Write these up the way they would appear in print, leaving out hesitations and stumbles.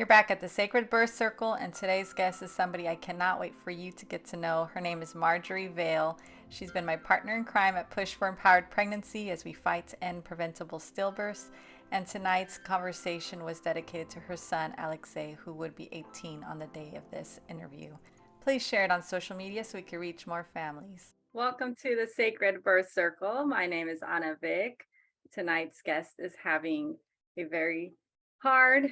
You're back at the Sacred Birth Circle, and today's guest is somebody I cannot wait for you to get to know. Her name is Marjorie Vail. She's been my partner in crime at Push for Empowered Pregnancy as we fight to end preventable stillbirths. And tonight's conversation was dedicated to her son, Aleksei, who would be 18 on the day of this interview. Please share it on social media so we can reach more families. Welcome to the Sacred Birth Circle. My name is Anna Vick. Tonight's guest is having a very hard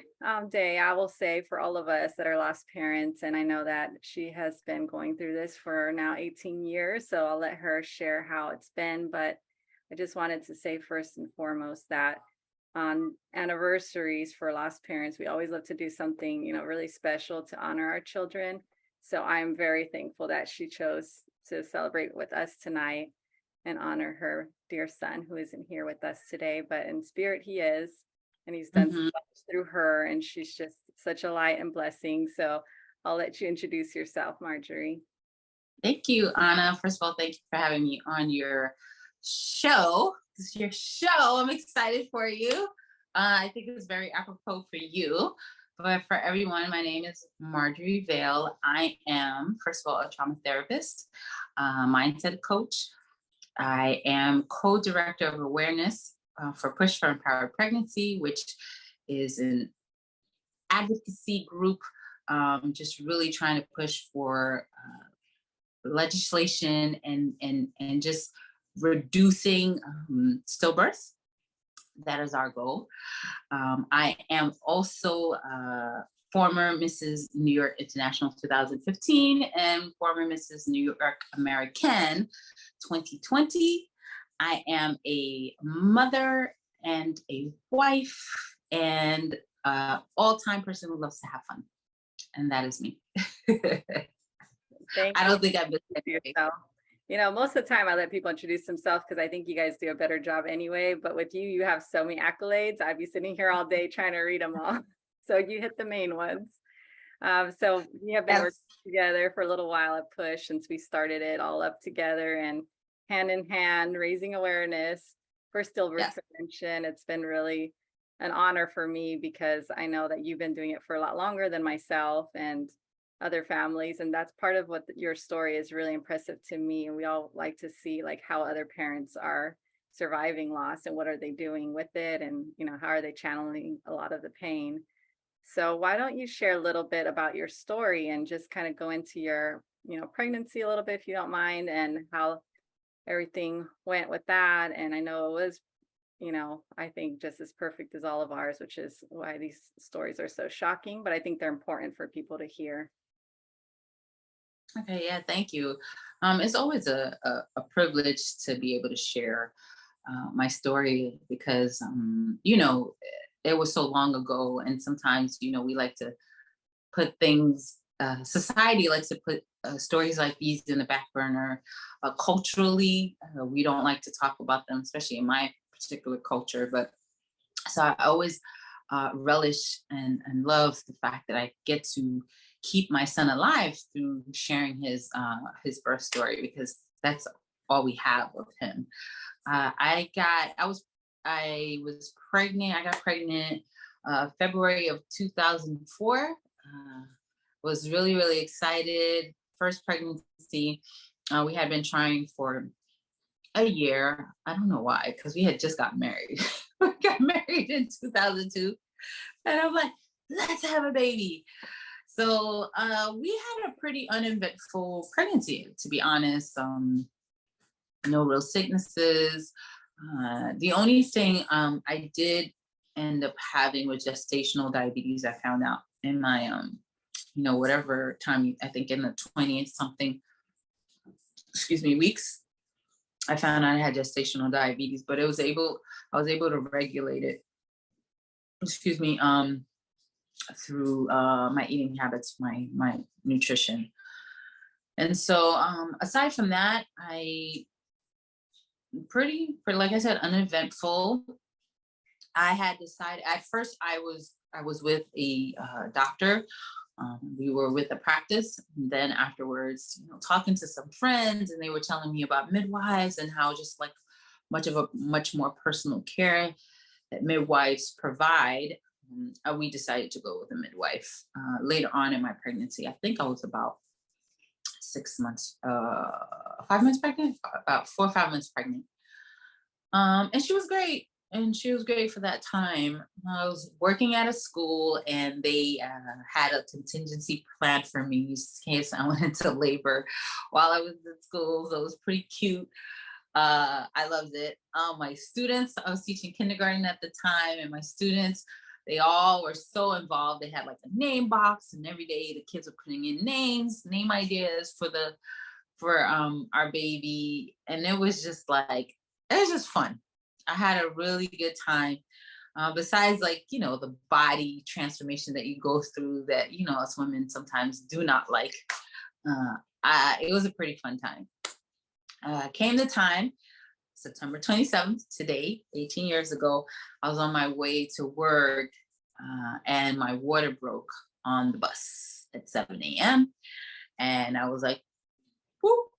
day, I will say, for all of us that are lost parents. And I know that she has been going through this for now 18 years. So I'll let her share how it's been. But I just wanted to say first and foremost that on anniversaries for lost parents, we always love to do something, really special to honor our children. So I'm very thankful that she chose to celebrate with us tonight and honor her dear son who isn't here with us today, but in spirit he is. And he's done so much through her, and she's just such a light and blessing. So I'll let you introduce yourself, Marjorie. Thank you, Anna. First of all, thank you for having me on your show. This is your show. I'm excited for you. I think it's very apropos for you. But for everyone, my name is Marjorie Vail. I am, first of all, a trauma therapist, mindset coach. I am co-director of awareness for Push for Empowered Pregnancy, which is an advocacy group just really trying to push for legislation and just reducing stillbirth. That is our goal. I am also former Mrs. New York International 2015 and former Mrs. New York American 2020. I am a mother and a wife and all-time person who loves to have fun. And that is me. I don't think I've been yourself. Most of the time I let people introduce themselves because I think you guys do a better job anyway. But with you, you have so many accolades. I'd be sitting here all day trying to read them all. So you hit the main ones. So we have been working together for a little while at Push since we started it all up together and hand in hand, raising awareness for stillbirth prevention. It's been really an honor for me because I know that you've been doing it for a lot longer than myself and other families. And that's part of what your story is really impressive to me. And we all like to see like how other parents are surviving loss and what are they doing with it? And, how are they channeling a lot of the pain? So why don't you share a little bit about your story and just kind of go into your, pregnancy a little bit, if you don't mind, and how everything went with that. And I know it was, I think just as perfect as all of ours, which is why these stories are so shocking, but I think they're important for people to hear. Okay, yeah, thank you. It's always a privilege to be able to share my story because, it was so long ago. And sometimes, we like to put things, society likes to put stories like these in the back burner. Culturally, we don't like to talk about them, especially in my particular culture. But so I always relish and love the fact that I get to keep my son alive through sharing his birth story, because that's all we have of him. I was pregnant. I got pregnant February of 2004. Was really, really excited. First pregnancy. We had been trying for a year. I don't know why, because we had just got married. We got married in 2002. And I'm like, let's have a baby. So we had a pretty uneventful pregnancy, to be honest. No real sicknesses. The only thing I did end up having was gestational diabetes. I found out in my, whatever time, I think in the 20th something, weeks, I found out I had gestational diabetes, but I was able to regulate it, through my eating habits, my nutrition. And so aside from that, I pretty, like I said, uneventful. I had decided at first I was with a doctor. We were with a practice. And then afterwards, talking to some friends, and they were telling me about midwives and how just like much more personal care that midwives provide. we decided to go with a midwife. Later on in my pregnancy, I think I was about 6 months, 5 months pregnant, about 4 or 5 months pregnant. And she was great. And she was great for that time. I was working at a school and they had a contingency plan for me in case I went into labor while I was in school. So it was pretty cute. I loved it. My students, I was teaching kindergarten at the time, and my students, they all were so involved. They had like a name box, and every day the kids were putting in names, name ideas for our baby, and it was just like it was just fun. I had a really good time. Besides, like the body transformation that you go through, that us women sometimes do not like. It was a pretty fun time. Came the time, September 27th, today, 18 years ago, I was on my way to work and my water broke on the bus at 7 a.m. And I was like, whoop,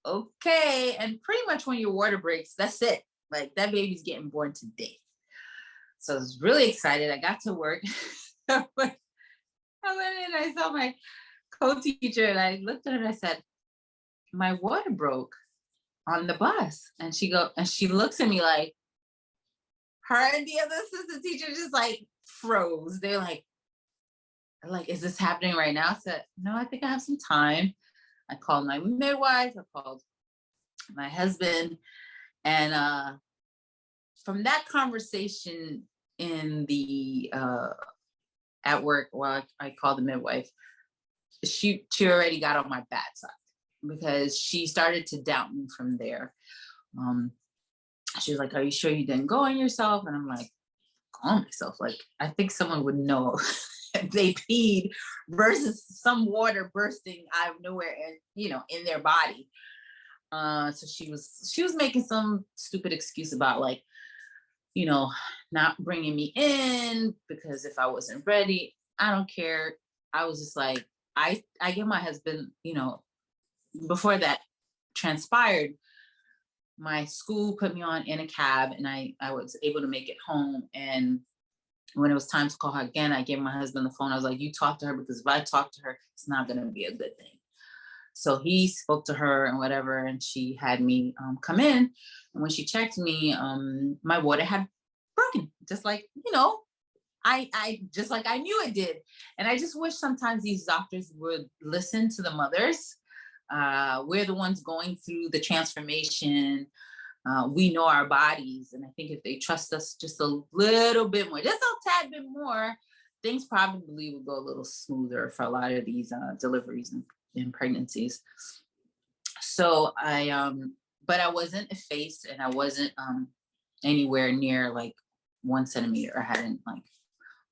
okay. And pretty much when your water breaks, that's it. Like that baby's getting born today. So I was really excited. I got to work. I went in, I saw my co-teacher and I looked at her and I said, my water broke on the bus. And she looks at me like, her and the other assistant teacher just like froze. They're like, is this happening right now? I said, no, I think I have some time. I called my midwife, I called my husband. And from that conversation in the at work, while I called the midwife, she already got on my bad side because she started to doubt me from there. She was like, are you sure you didn't go on yourself? And I'm like, go on myself? Like, I think someone would know if they peed versus some water bursting out of nowhere and, in their body. So she was making some stupid excuse about like, not bringing me in because if I wasn't ready, I don't care. I was just like, I get my husband, before that transpired, my school put me on in a cab and I was able to make it home. And when it was time to call her again, I gave my husband the phone. I was like, you talk to her, because if I talk to her, it's not going to be a good thing. So he spoke to her and whatever, and she had me come in. And when she checked me, my water had broken, just like, I just like I knew it did. And I just wish sometimes these doctors would listen to the mothers. We're the ones going through the transformation. We know our bodies. And I think if they trust us just a little bit more, just a tad bit more, things probably will go a little smoother for a lot of these deliveries and pregnancies. So but I wasn't effaced and I wasn't anywhere near like 1 centimeter. I hadn't like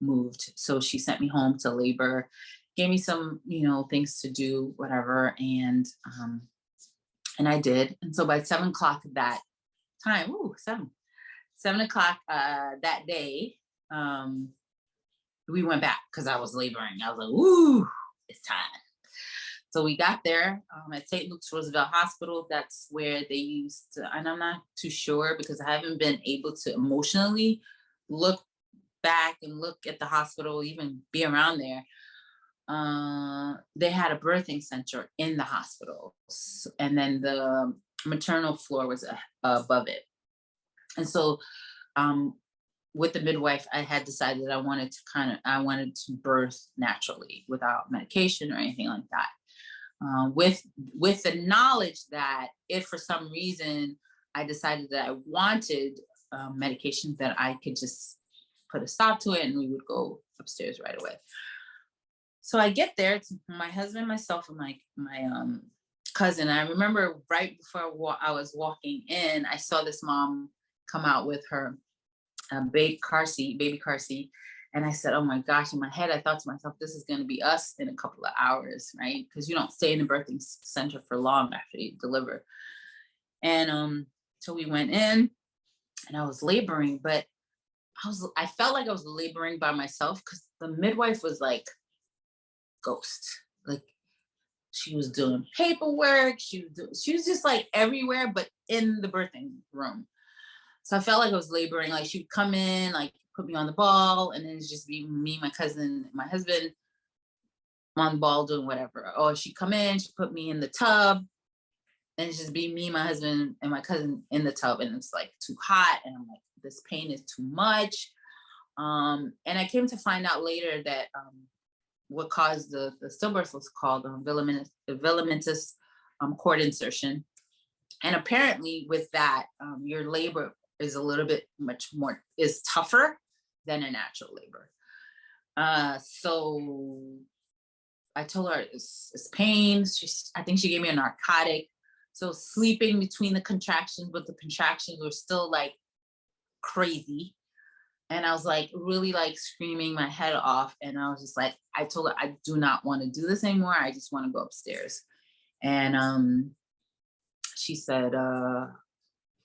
moved. So she sent me home to labor, gave me some, things to do, whatever. And I did. And so by 7 o'clock that time, 7 o'clock that day, we went back because I was laboring. I was like, ooh, it's time. So we got there at St. Luke's Roosevelt Hospital. That's where they used to, and I'm not too sure because I haven't been able to emotionally look back and look at the hospital, even be around there. They had a birthing center in the hospital. And then the maternal floor was above it. And so with the midwife, I had decided I wanted to birth naturally without medication or anything like that. With the knowledge that if for some reason I decided that I wanted medication, that I could just put a stop to it and we would go upstairs right away. So I get there, it's my husband, myself, and my cousin. I remember right before I was walking in, I saw this mom come out with her baby car seat. And I said, oh my gosh, in my head, I thought to myself, this is going to be us in a couple of hours, right? Because you don't stay in the birthing center for long after you deliver. And so we went in and I was laboring, but I felt like I was laboring by myself because the midwife was like ghost. Like she was doing paperwork. She was just like everywhere, but in the birthing room. So I felt like I was laboring. Like she'd come in, like put me on the ball, and then it's just be me, my cousin, my husband on the ball doing whatever. Or she'd come in, she put me in the tub, and it's just be me, my husband, and my cousin in the tub, and it's like too hot, and I'm like, this pain is too much. And I came to find out later that what caused the stillbirth was called villamentus cord insertion. And apparently with that, your labor is a little bit is tougher than a natural labor. So I told her it's pain. I think she gave me a narcotic. So sleeping between the contractions, but the contractions were still like crazy. And I was like really like screaming my head off. And I was just like, I told her I do not want to do this anymore. I just want to go upstairs. And she said,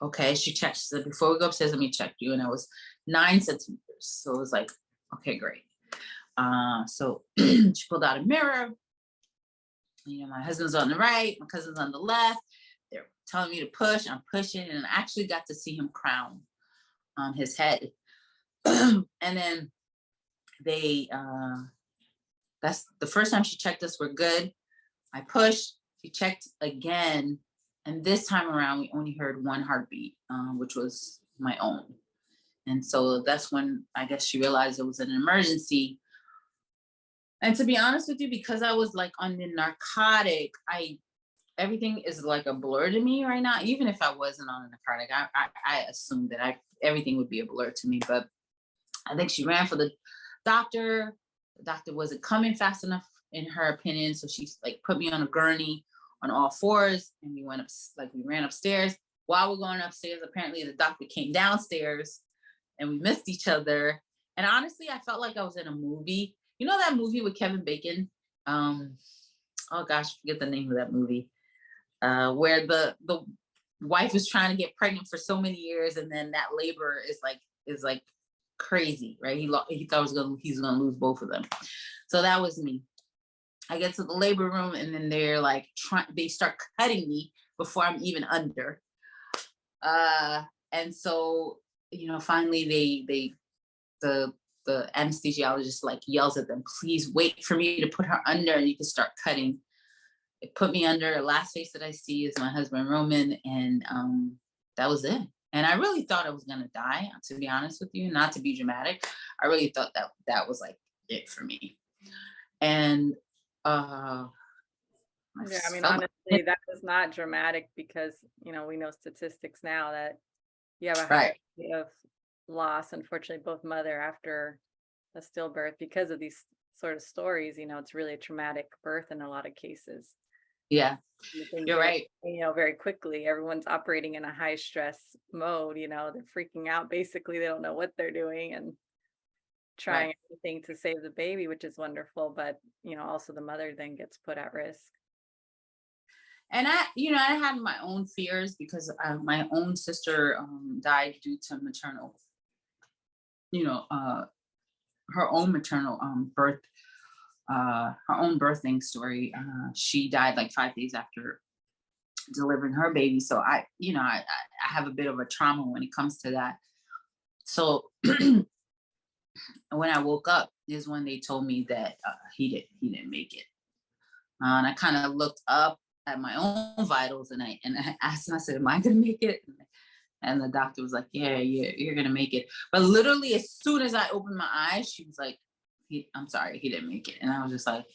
okay. She checked. She said, before we go upstairs, let me check you. And I was 9 centimeters. So it was like, okay, great. So she pulled out a mirror. You know, my husband's on the right, my cousin's on the left. They're telling me to push. I'm pushing, and I actually got to see him crown his head. And then that's the first time she checked us, we're good. I pushed, she checked again. And this time around, we only heard one heartbeat, which was my own. And so that's when I guess she realized it was an emergency. And to be honest with you, because I was like on the narcotic, everything is like a blur to me right now. Even if I wasn't on a narcotic, I assumed that everything would be a blur to me. But I think she ran for the doctor. The doctor wasn't coming fast enough, in her opinion. So she like put me on a gurney on all fours, and we ran upstairs. While we're going upstairs, apparently the doctor came downstairs, and we missed each other. And honestly, I felt like I was in a movie. You know that movie with Kevin Bacon? Oh gosh, I forget the name of that movie. Where the wife was trying to get pregnant for so many years, and then that labor is like crazy, right? He thought he's gonna lose both of them. So that was me. I get to the labor room, and then they're like they start cutting me before I'm even under. And so, you know, finally the anesthesiologist like yells at them, please wait for me to put her under and you can start cutting. It put me under. The last face that I see is my husband Roman, and that was it. And I really thought I was gonna die, to be honest with you, not to be dramatic. I really thought that was like it for me. And yeah, I mean, honestly, that was not dramatic because, you know, we know statistics now that you have a high rate of loss, unfortunately, both mother after a stillbirth because of these sort of stories. You know, it's really a traumatic birth in a lot of cases. Yeah, you're right. You know, very quickly, everyone's operating in a high stress mode. You know, they're freaking out. Basically, they don't know what they're doing and trying everything to save the baby, which is wonderful. But, you know, also the mother then gets put at risk. And I had my own fears because my own sister died due to maternal, her own maternal birth, her own birthing story. She died like 5 days after delivering her baby. So I have a bit of a trauma when it comes to that. So when I woke up is when they told me that he didn't make it. And I kind of looked up at my own vitals, and I asked him, I said, am I gonna make it? And the doctor was like, yeah, you're gonna make it. But literally as soon as I opened my eyes, she was like, I'm sorry, he didn't make it. And I was just like,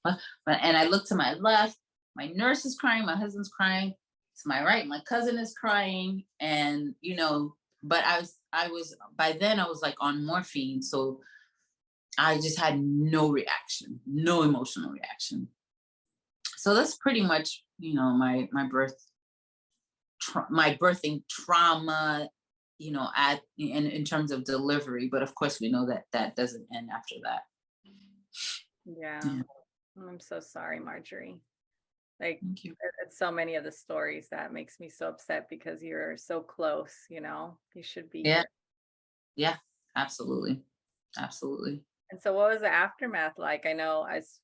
what? And I looked to my left, my nurse is crying, my husband's crying. To my right, my cousin is crying. And, but I was by then I was like on morphine. So I just had no reaction, no emotional reaction. So that's pretty much, my birthing trauma, in terms of delivery. But of course, we know that doesn't end after that. Yeah. I'm so sorry, Marjorie. Like, thank you. It's so many of the stories that makes me so upset because you're so close, you should be here. Yeah, absolutely. Absolutely. And so what was the aftermath like? I know as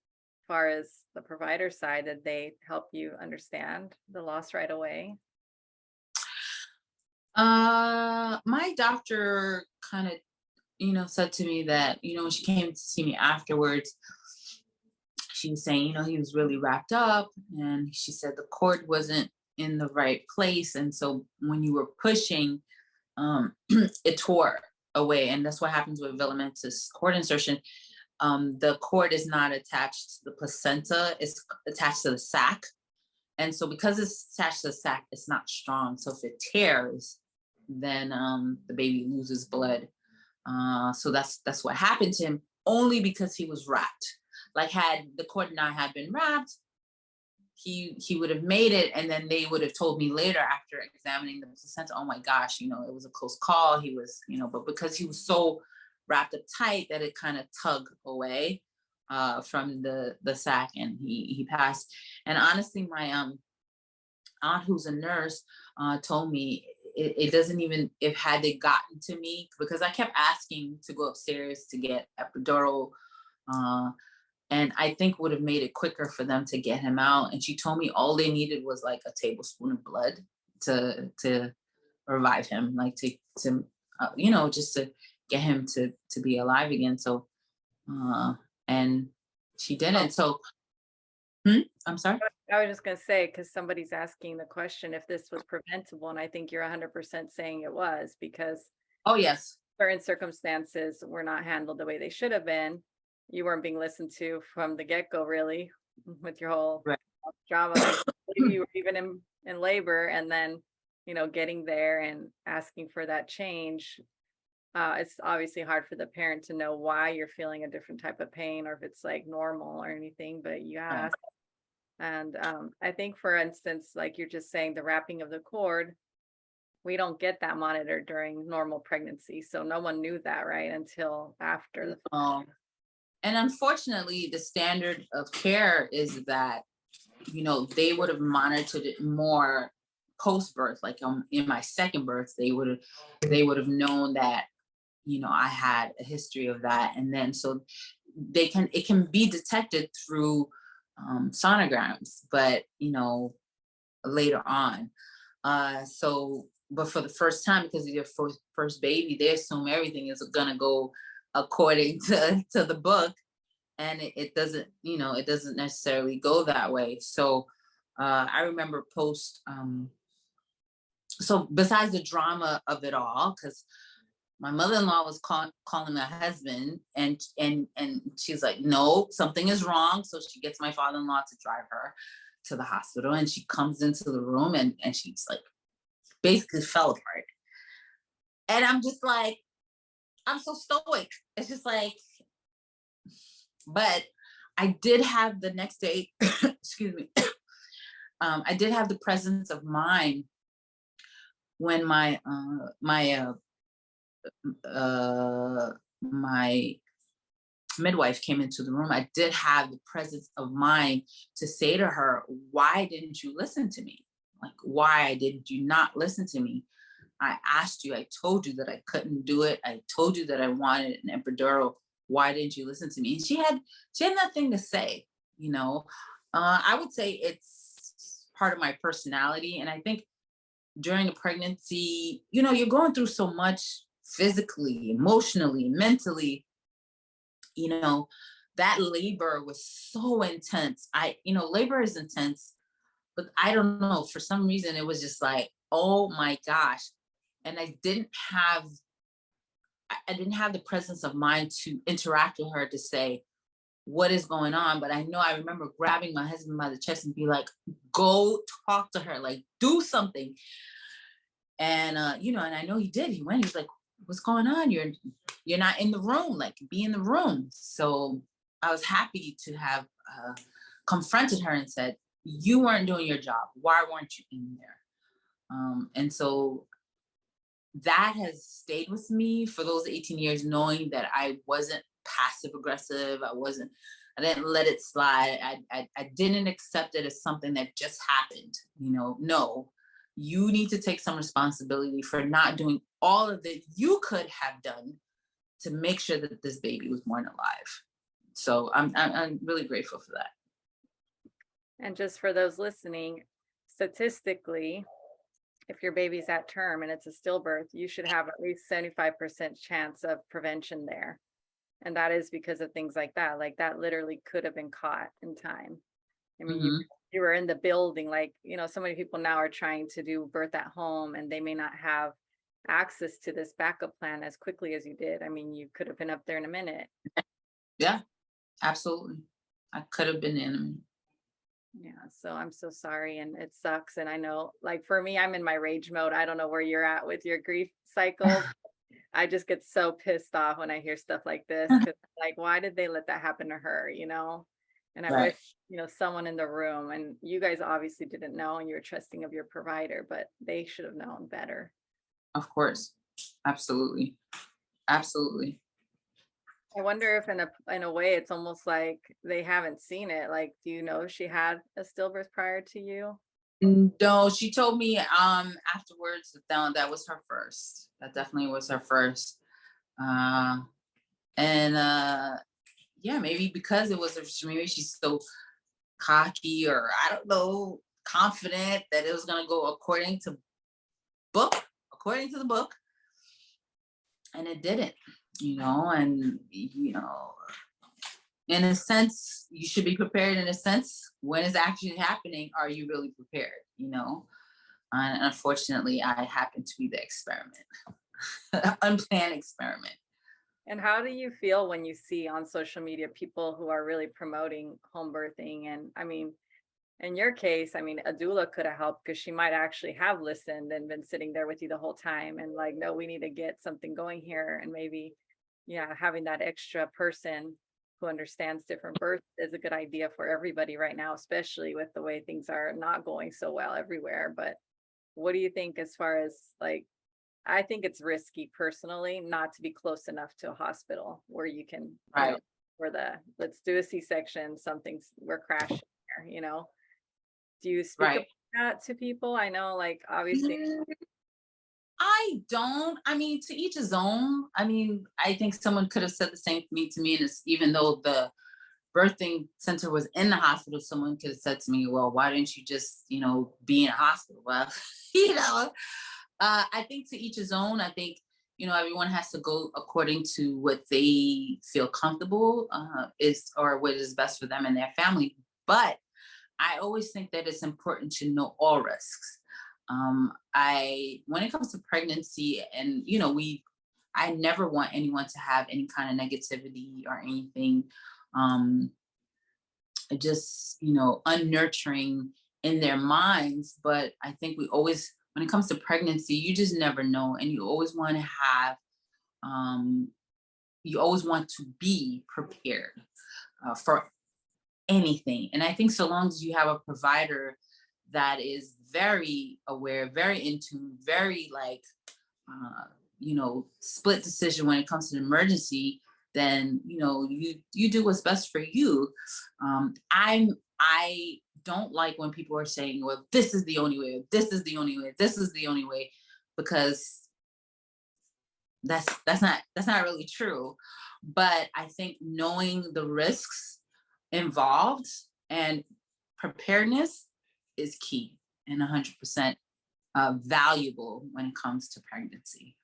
far as the provider side, did they help you understand the loss right away? My doctor kind of said to me that, when she came to see me afterwards, she was saying, he was really wrapped up, and she said the cord wasn't in the right place. And so when you were pushing, it tore away. And that's what happens with filamentous cord insertion. The cord is not attached to the placenta, it's attached to the sac. And so because it's attached to the sac, it's not strong. So if it tears, then the baby loses blood. So that's what happened to him, only because he was wrapped. Like, had the cord not had been wrapped, he would have made it, and then they would have told me later after examining the placenta, oh my gosh, it was a close call. He was, but because he was so wrapped up tight that it kind of tugged away from the sac, and he passed. And honestly, my aunt, who's a nurse, told me it doesn't even, if had they gotten to me, because I kept asking to go upstairs to get epidural, and I think would have made it quicker for them to get him out. And she told me all they needed was like a tablespoon of blood to revive him, like to just to get him to be alive again. So, and she didn't. So, I'm sorry. I was just going to say, because somebody's asking the question if this was preventable, and I think you're 100% saying it was, because Oh yes, certain circumstances were not handled the way they should have been. You weren't being listened to from the get-go, really, with your whole right. drama. Maybe you were even in labor, and then getting there and asking for that change. It's obviously hard for the parent to know why you're feeling a different type of pain, or if it's like normal or anything, but you ask. And I think, for instance, like you're just saying, the wrapping of the cord, we don't get that monitored during normal pregnancy. So no one knew that, right, until after. And unfortunately, the standard of care is that, they would have monitored it more post-birth. Like, in my second birth, they would have known that, I had a history of that. And then so it can be detected through sonograms, but later on. But for the first time, because of your first baby, they assume everything is gonna go according to the book, and it doesn't, it doesn't necessarily go that way. So I remember so besides the drama of it all, because my mother-in-law was calling my husband, and she's like, no, something is wrong. So she gets my father-in-law to drive her to the hospital, and she comes into the room, and she's like, basically fell apart. And I'm just like, I'm so stoic. It's just like, but I did have the next day, excuse me, I did have the presence of mind when my midwife came into the room. I did have the presence of mind to say to her, why didn't you listen to me? Like, why did you not listen to me? I asked you, I told you that I couldn't do it. I told you that I wanted an epidural. Why didn't you listen to me? And she had nothing to say, I would say it's part of my personality. And I think during the pregnancy, you're going through so much physically, emotionally, mentally, that labor was so intense. Labor is intense, but I don't know, for some reason, it was just like, oh my gosh. And I didn't have the presence of mind to interact with her to say, what is going on? But I remember grabbing my husband by the chest and be like, go talk to her, like, do something. And, and I know he did. He went, he was like, what's going on? You're not in the room, like, be in the room. So I was happy to have confronted her and said, you weren't doing your job. Why weren't you in there? And so that has stayed with me for those 18 years, knowing that I wasn't passive aggressive. I didn't let it slide. I didn't accept it as something that just happened. No, you need to take some responsibility for not doing all of that you could have done to make sure that this baby was born alive. So I'm really grateful for that. And just for those listening, statistically, if your baby's at term and it's a stillbirth, you should have at least 75% chance of prevention there. And that is because of things like that. Like that literally could have been caught in time. I mean, Hmm. you were in the building, like, so many people now are trying to do birth at home and they may not have access to this backup plan as quickly as you did. I mean, you could have been up there in a minute. Yeah, absolutely. I could have been the enemy. Yeah, so I'm so sorry and it sucks. And I know, like, for me, I'm in my rage mode. I don't know where you're at with your grief cycle. I just get so pissed off when I hear stuff like this because, like, why did they let that happen to her? And I wish, Right. someone in the room, and you guys obviously didn't know and you were trusting of your provider, but they should have known better. Of course. Absolutely. Absolutely. I wonder if in a way it's almost like they haven't seen it. Like, do you know if she had a stillbirth prior to you? No, she told me afterwards that was her first. That definitely was her first. Uh and yeah, maybe because it was maybe she's so cocky, or I don't know, confident that it was gonna go book, according to the book, and it didn't, and in a sense, you should be prepared. In a sense, when it's actually happening, are you really prepared? And unfortunately, I happen to be the experiment, unplanned experiment. And how do you feel when you see on social media people who are really promoting home birthing? And I mean, in your case, I mean, a doula could have helped because she might actually have listened and been sitting there with you the whole time and like, no, we need to get something going here. And maybe, yeah, having that extra person who understands different births is a good idea for everybody right now, especially with the way things are not going so well everywhere. But what do you think as far as like, I think it's risky personally not to be close enough to a hospital where you can, Right, where let's do a C-section, we're crashing here. Do you speak about right. that to people? I know, like, obviously. Mm, I don't. I mean, to each his own. I mean, I think someone could have said the same to me, and it's, even though the birthing center was in the hospital, someone could have said to me, "Well, why didn't you just, be in a hospital?" Well, you know, I think to each his own. I think, everyone has to go according to what they feel comfortable is, or what is best for them and their family. But I always think that it's important to know all risks. When it comes to pregnancy, and I never want anyone to have any kind of negativity or anything, um, just unnurturing in their minds. But I think we always, when it comes to pregnancy, you just never know, and you always want to have, um, you always want to be prepared for anything. And I think so long as you have a provider that is very aware, very in tune, very like, split decision when it comes to an emergency, then you do what's best for you. I don't like when people are saying, "Well, this is the only way. This is the only way. This is the only way," because that's not really true. But I think knowing the risks involved and preparedness is key, and 100% valuable when it comes to pregnancy.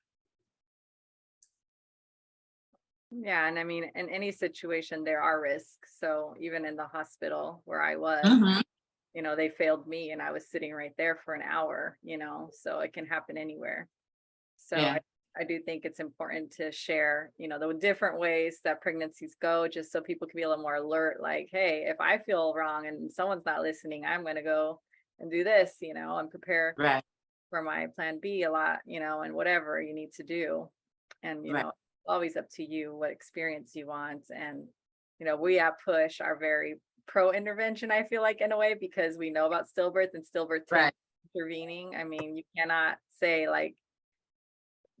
Yeah, and I mean, in any situation, there are risks. So even in the hospital where I was, Hmm. they failed me and I was sitting right there for an hour, so it can happen anywhere. So Yeah. I do think it's important to share, the different ways that pregnancies go, just so people can be a little more alert. Like, hey, if I feel wrong and someone's not listening, I'm going to go and do this, and prepare Right. for my plan B a lot, and whatever you need to do. And, Right. always up to you what experience you want. And, we at Push are very pro intervention, I feel like, in a way, because we know about stillbirth and stillbirth team Right. intervening. I mean, you cannot say like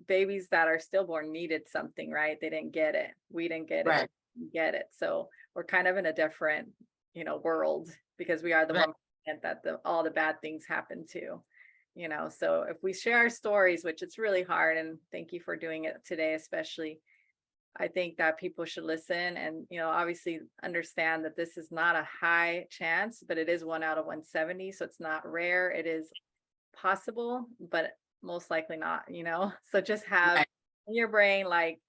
babies that are stillborn needed something, right? They didn't get it. We didn't get it. Or Right. didn't get it. So we're kind of in a different, world because we are the Right. 1% that all the bad things happen to. So if we share our stories, which it's really hard, and thank you for doing it today, especially, I think that people should listen and, obviously understand that this is not a high chance, but it is 1 out of 170. So it's not rare. It is possible, but most likely not, you know? So just have Right. in your brain, like,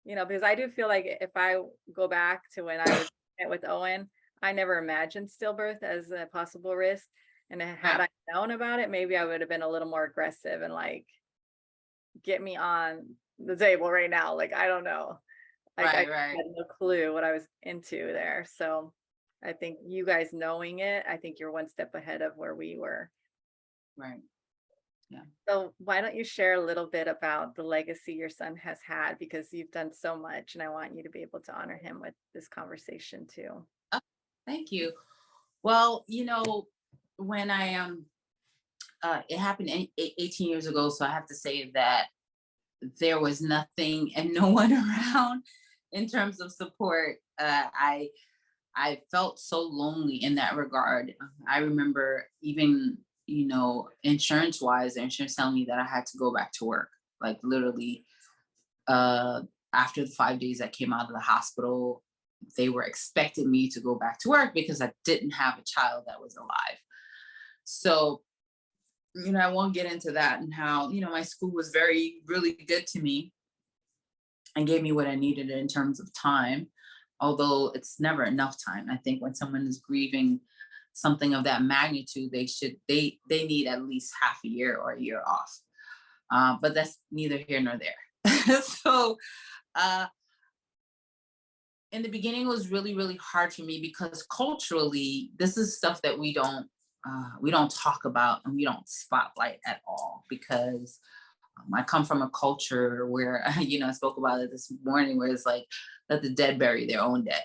because I do feel like if I go back to when I was with Owen, I never imagined stillbirth as a possible risk. And had Right. I known about it, maybe I would have been a little more aggressive and like get me on the table right now. Like, I don't know. Like I Right. Right. had no clue what I was into there. So I think you guys knowing it, I think you're one step ahead of where we were. Right. Yeah. So why don't you share a little bit about the legacy your son has had because you've done so much and I want you to be able to honor him with this conversation too. Oh, thank you. Well, when I it happened 18 years ago, so I have to say that there was nothing and no one around in terms of support. I felt so lonely in that regard. I remember even, insurance wise, the insurance telling me that I had to go back to work, like literally, uh, after the 5 days I came out of the hospital, they were expecting me to go back to work because I didn't have a child that was alive. So, I won't get into that and how, my school was very, really good to me and gave me what I needed in terms of time. Although it's never enough time. I think when someone is grieving something of that magnitude, they need at least half a year or a year off. But that's neither here nor there. So uh, in the beginning, it was really really hard for me because culturally, this is stuff that we don't talk about and we don't spotlight at all because I come from a culture where, I spoke about it this morning, where it's like, let the dead bury their own dead.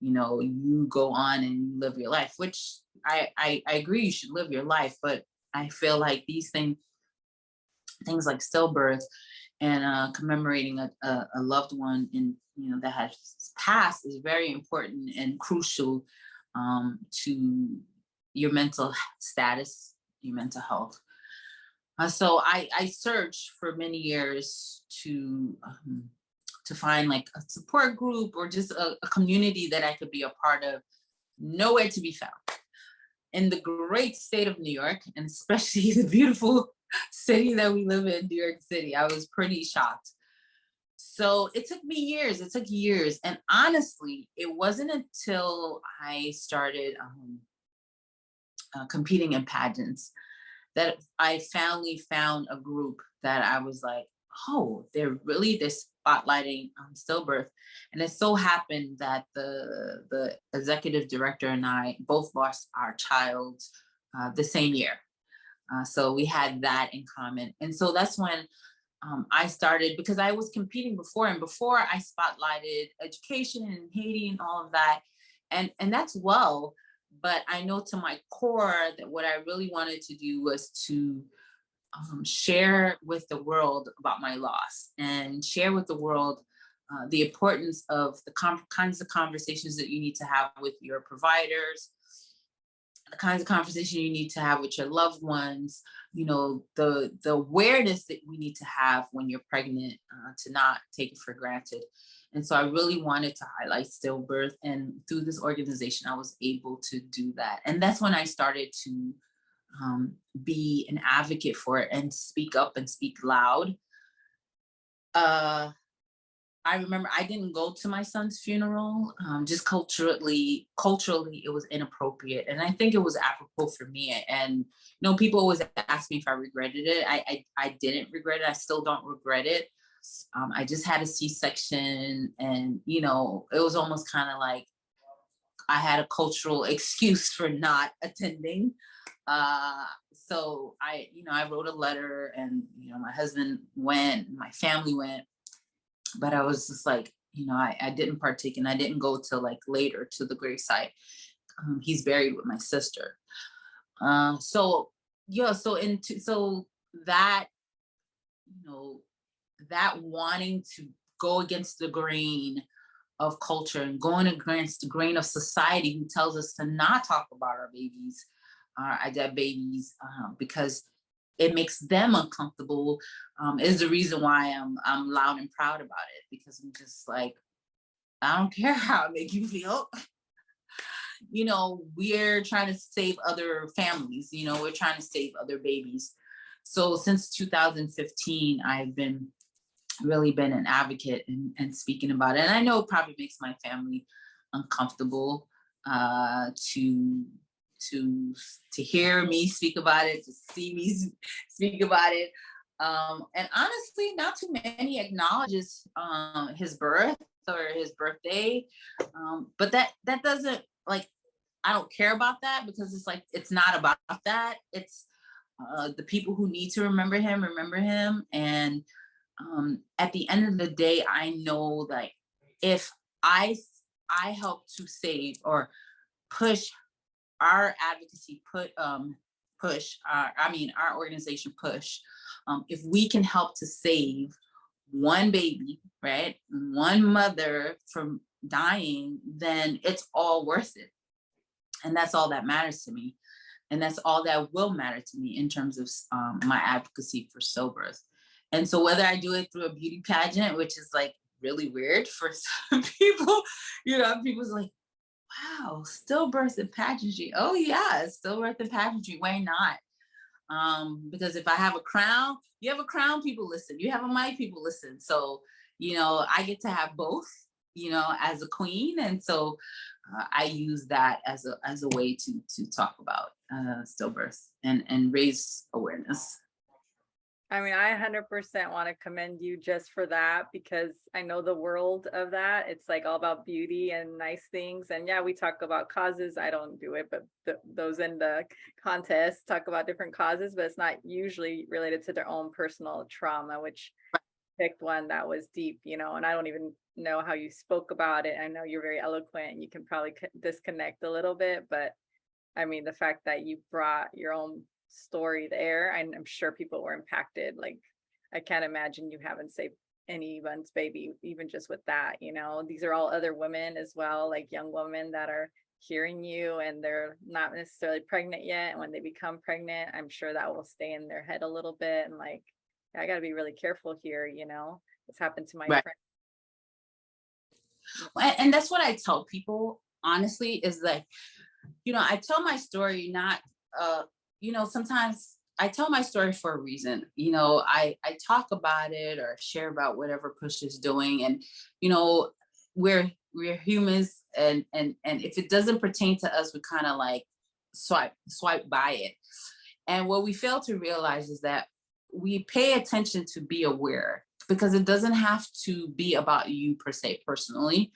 You go on and you live your life, which I agree you should live your life, but I feel like these things like stillbirth and commemorating a loved one that has passed is very important and crucial to your mental status, your mental health. So I searched for many years to find like a support group or just a community that I could be a part of. Nowhere to be found in the great state of New York, and especially the beautiful city that we live in, New York City. I was pretty shocked. So it took me years. It took years, and honestly, it wasn't until I started competing in pageants that I finally found a group that I was like, oh, they're spotlighting stillbirth. And it so happened that the executive director and I both lost our child the same year. So we had that in common. And so that's when I started, because I was competing before, and before I spotlighted education and Haiti and all of that. And that's well, but I know to my core that what I really wanted to do was to share with the world about my loss and share with the world the importance of the kinds of conversations that you need to have with your providers, the kinds of conversation you need to have with your loved ones, the awareness that we need to have when you're pregnant, to not take it for granted. And so I really wanted to highlight stillbirth, and through this organization I was able to do that. And that's when I started to be an advocate for it and speak up and speak loud. uh, I remember I didn't go to my son's funeral. Just culturally, it was inappropriate, and I think it was apropos for me. And people always ask me if I regretted it. I didn't regret it. I still don't regret it. I just had a C-section, and it was almost kind of like I had a cultural excuse for not attending. So I wrote a letter, and my husband went, my family went, but I was just like, I didn't partake, and I didn't go till like later to the gravesite. He's buried with my sister. So yeah, so that you know that wanting to go against the grain of culture and going against the grain of society who tells us to not talk about our babies, our dead babies, because it makes them uncomfortable, is the reason why I'm loud and proud about it, because I'm just like, I don't care how it make you feel. We're trying to save other families. We're trying to save other babies. So since 2015, I've really been an advocate and speaking about it. And I know it probably makes my family uncomfortable to hear me speak about it, to see me speak about it. And honestly, not too many acknowledges his birth or his birthday. But that doesn't, like, I don't care about that, because it's like, it's not about that. It's the people who need to remember him. And at the end of the day, I know that if I help to save or push our advocacy, push our, I mean, our organization push, if we can help to save one baby, right, one mother from dying, then it's all worth it. And that's all that matters to me. And that's all that will matter to me in terms of my advocacy for stillbirth. And so whether I do it through a beauty pageant, which is like really weird for some people, people's like, wow, stillbirth and pageantry. Oh yeah, stillbirth and pageantry. Why not? Because if I have a crown, you have a crown, people listen. You have a mic, people listen. So, I get to have both, as a queen. And so I use that as a way to talk about stillbirth and raise awareness. I mean, I 100% want to commend you just for that, because I know the world of that. It's like all about beauty and nice things. And yeah, we talk about causes. I don't do it, but those in the contest talk about different causes, but it's not usually related to their own personal trauma, which picked one that was deep, and I don't even know how you spoke about it. I know you're very eloquent and you can probably disconnect a little bit, but I mean, the fact that you brought your own story there, and I'm sure people were impacted. Like, I can't imagine you haven't saved anyone's baby, even just with that. These are all other women as well, like young women that are hearing you, and they're not necessarily pregnant yet. And when they become pregnant, I'm sure that will stay in their head a little bit. And like, I got to be really careful here. It's happened to my Right. friend. And that's what I tell people, honestly, is like, I tell my story not, sometimes I tell my story for a reason. I talk about it or share about whatever Push is doing. And, we're humans, and if it doesn't pertain to us, we kind of like swipe by it. And what we fail to realize is that we pay attention to be aware, because it doesn't have to be about you per se personally.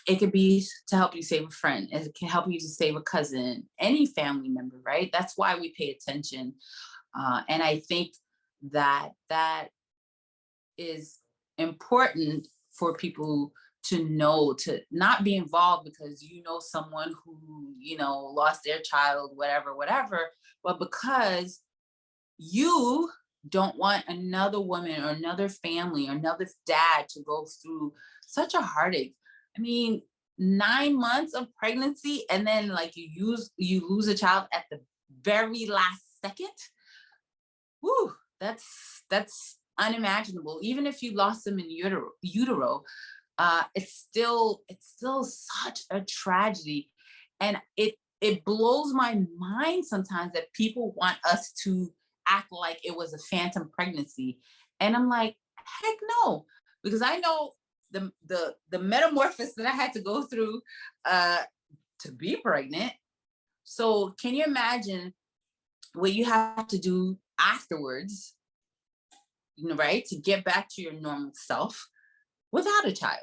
It could be to help you save a friend. It can help you to save a cousin, any family member, right? That's why we pay attention. And I think that is important for people to know, to not be involved because someone who, lost their child, whatever, but because you don't want another woman or another family or another dad to go through such a heartache. I mean, 9 months of pregnancy, and then like you lose a child at the very last second. Whew, that's unimaginable. Even if you lost them in utero, it's still such a tragedy, and it blows my mind sometimes that people want us to act like it was a phantom pregnancy. And I'm like, heck no, because I know the metamorphosis that I had to go through to be pregnant. So can you imagine what you have to do afterwards, right, to get back to your normal self without a child?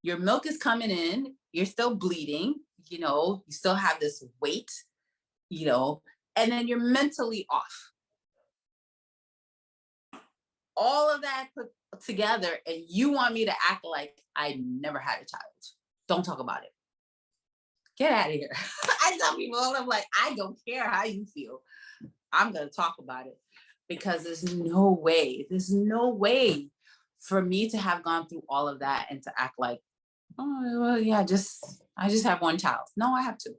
Your milk is coming in, you're still bleeding, you still have this weight, and then you're mentally off. All of that put together, and you want me to act like I never had a child. Don't talk about it. Get out of here. I tell people, I'm like, I don't care how you feel. I'm going to talk about it, because there's no way for me to have gone through all of that and to act like, oh, well, yeah, I just have one child. No, I have two.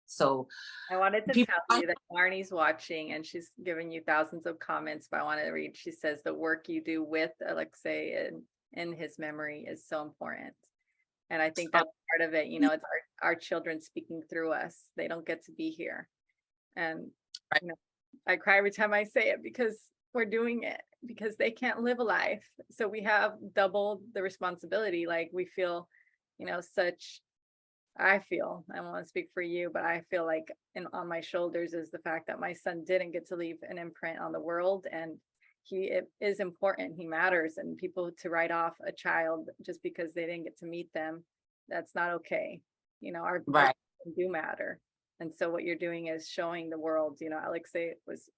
So I wanted to tell you that Marnie's watching and she's giving you thousands of comments, but I want to read. She says the work you do with Aleksei and in his memory is so important. And I think that's part of it. It's our children speaking through us. They don't get to be here. And I cry every time I say it because we're doing it because they can't live a life. So we have double the responsibility. Like we feel, such I feel, I don't want to speak for you, but I feel like on my shoulders is the fact that my son didn't get to leave an imprint on the world, and it is important. He matters, and people to write off a child just because they didn't get to meet them, that's not okay. Our Right. children do matter. And so what you're doing is showing the world, Aleksei was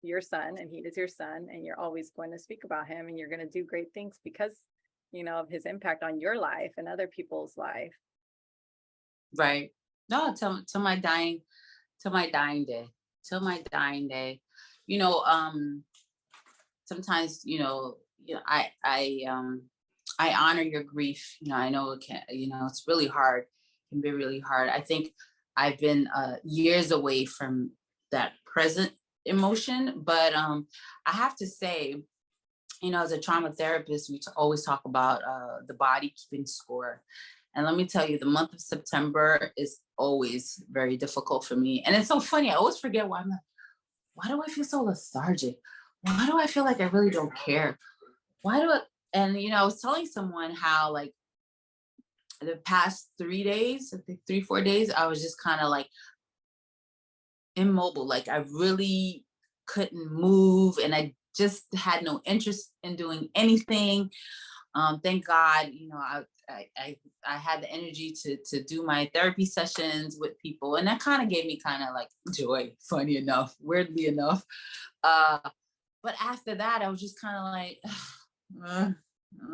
your son and he is your son, and you're always going to speak about him, and you're going to do great things because, of his impact on your life and other people's life. Right. No, till my dying, till my dying day, till my dying day. You know, sometimes, I honor your grief. I know it can, it's really hard. It can be really hard. I think I've been years away from that present emotion, but I have to say, as a trauma therapist, we always talk about the body keeping score. And let me tell you, the month of September is always very difficult for me. And it's so funny. I always forget why I'm like, why do I feel so lethargic? Why do I feel like I really don't care? Why do I? And, I was telling someone how, like, the past 3 days, I think 3, 4 days, I was just kind of like immobile. Like, I really couldn't move and I just had no interest in doing anything. Thank God, I had the energy to do my therapy sessions with people, and that kind of gave me kind of like joy. Funny enough, weirdly enough, uh, but after that, I was just kind of like,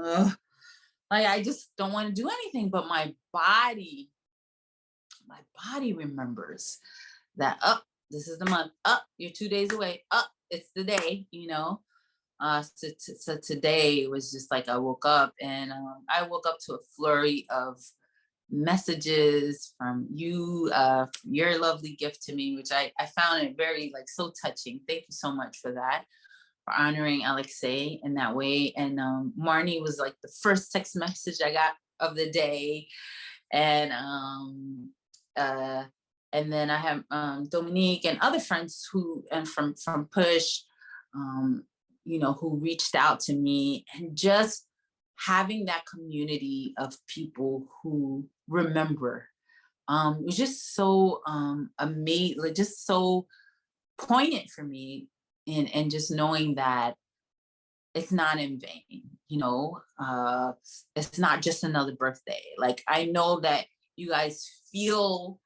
uh, like I just don't want to do anything. But my body remembers that. Up, this is the month. Up, you're 2 days away. Up, it's the day. So today was just like I woke up and I woke up to a flurry of messages from you, your lovely gift to me, which I found it very like so touching. Thank you so much for that, for honoring Aleksei in that way. And Marnie was like the first text message I got of the day. And uh, and then I have Dominique and other friends and from Push, um, who reached out to me, and just having that community of people who remember was just so amazing, like just so poignant for me, and just knowing that it's not in vain. It's not just another birthday. Like I know that you guys feel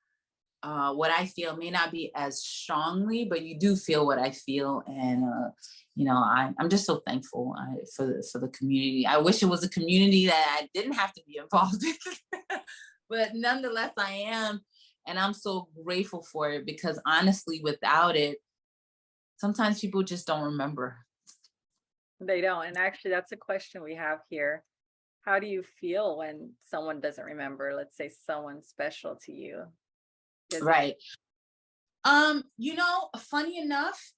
what I feel, may not be as strongly, but you do feel what I feel. And, I'm just so thankful for the community. I wish it was a community that I didn't have to be involved in, but nonetheless, I am. And I'm so grateful for it because honestly, without it, sometimes people just don't remember. They don't. And actually, that's a question we have here. How do you feel when someone doesn't remember, let's say someone special to you? Right. Funny enough,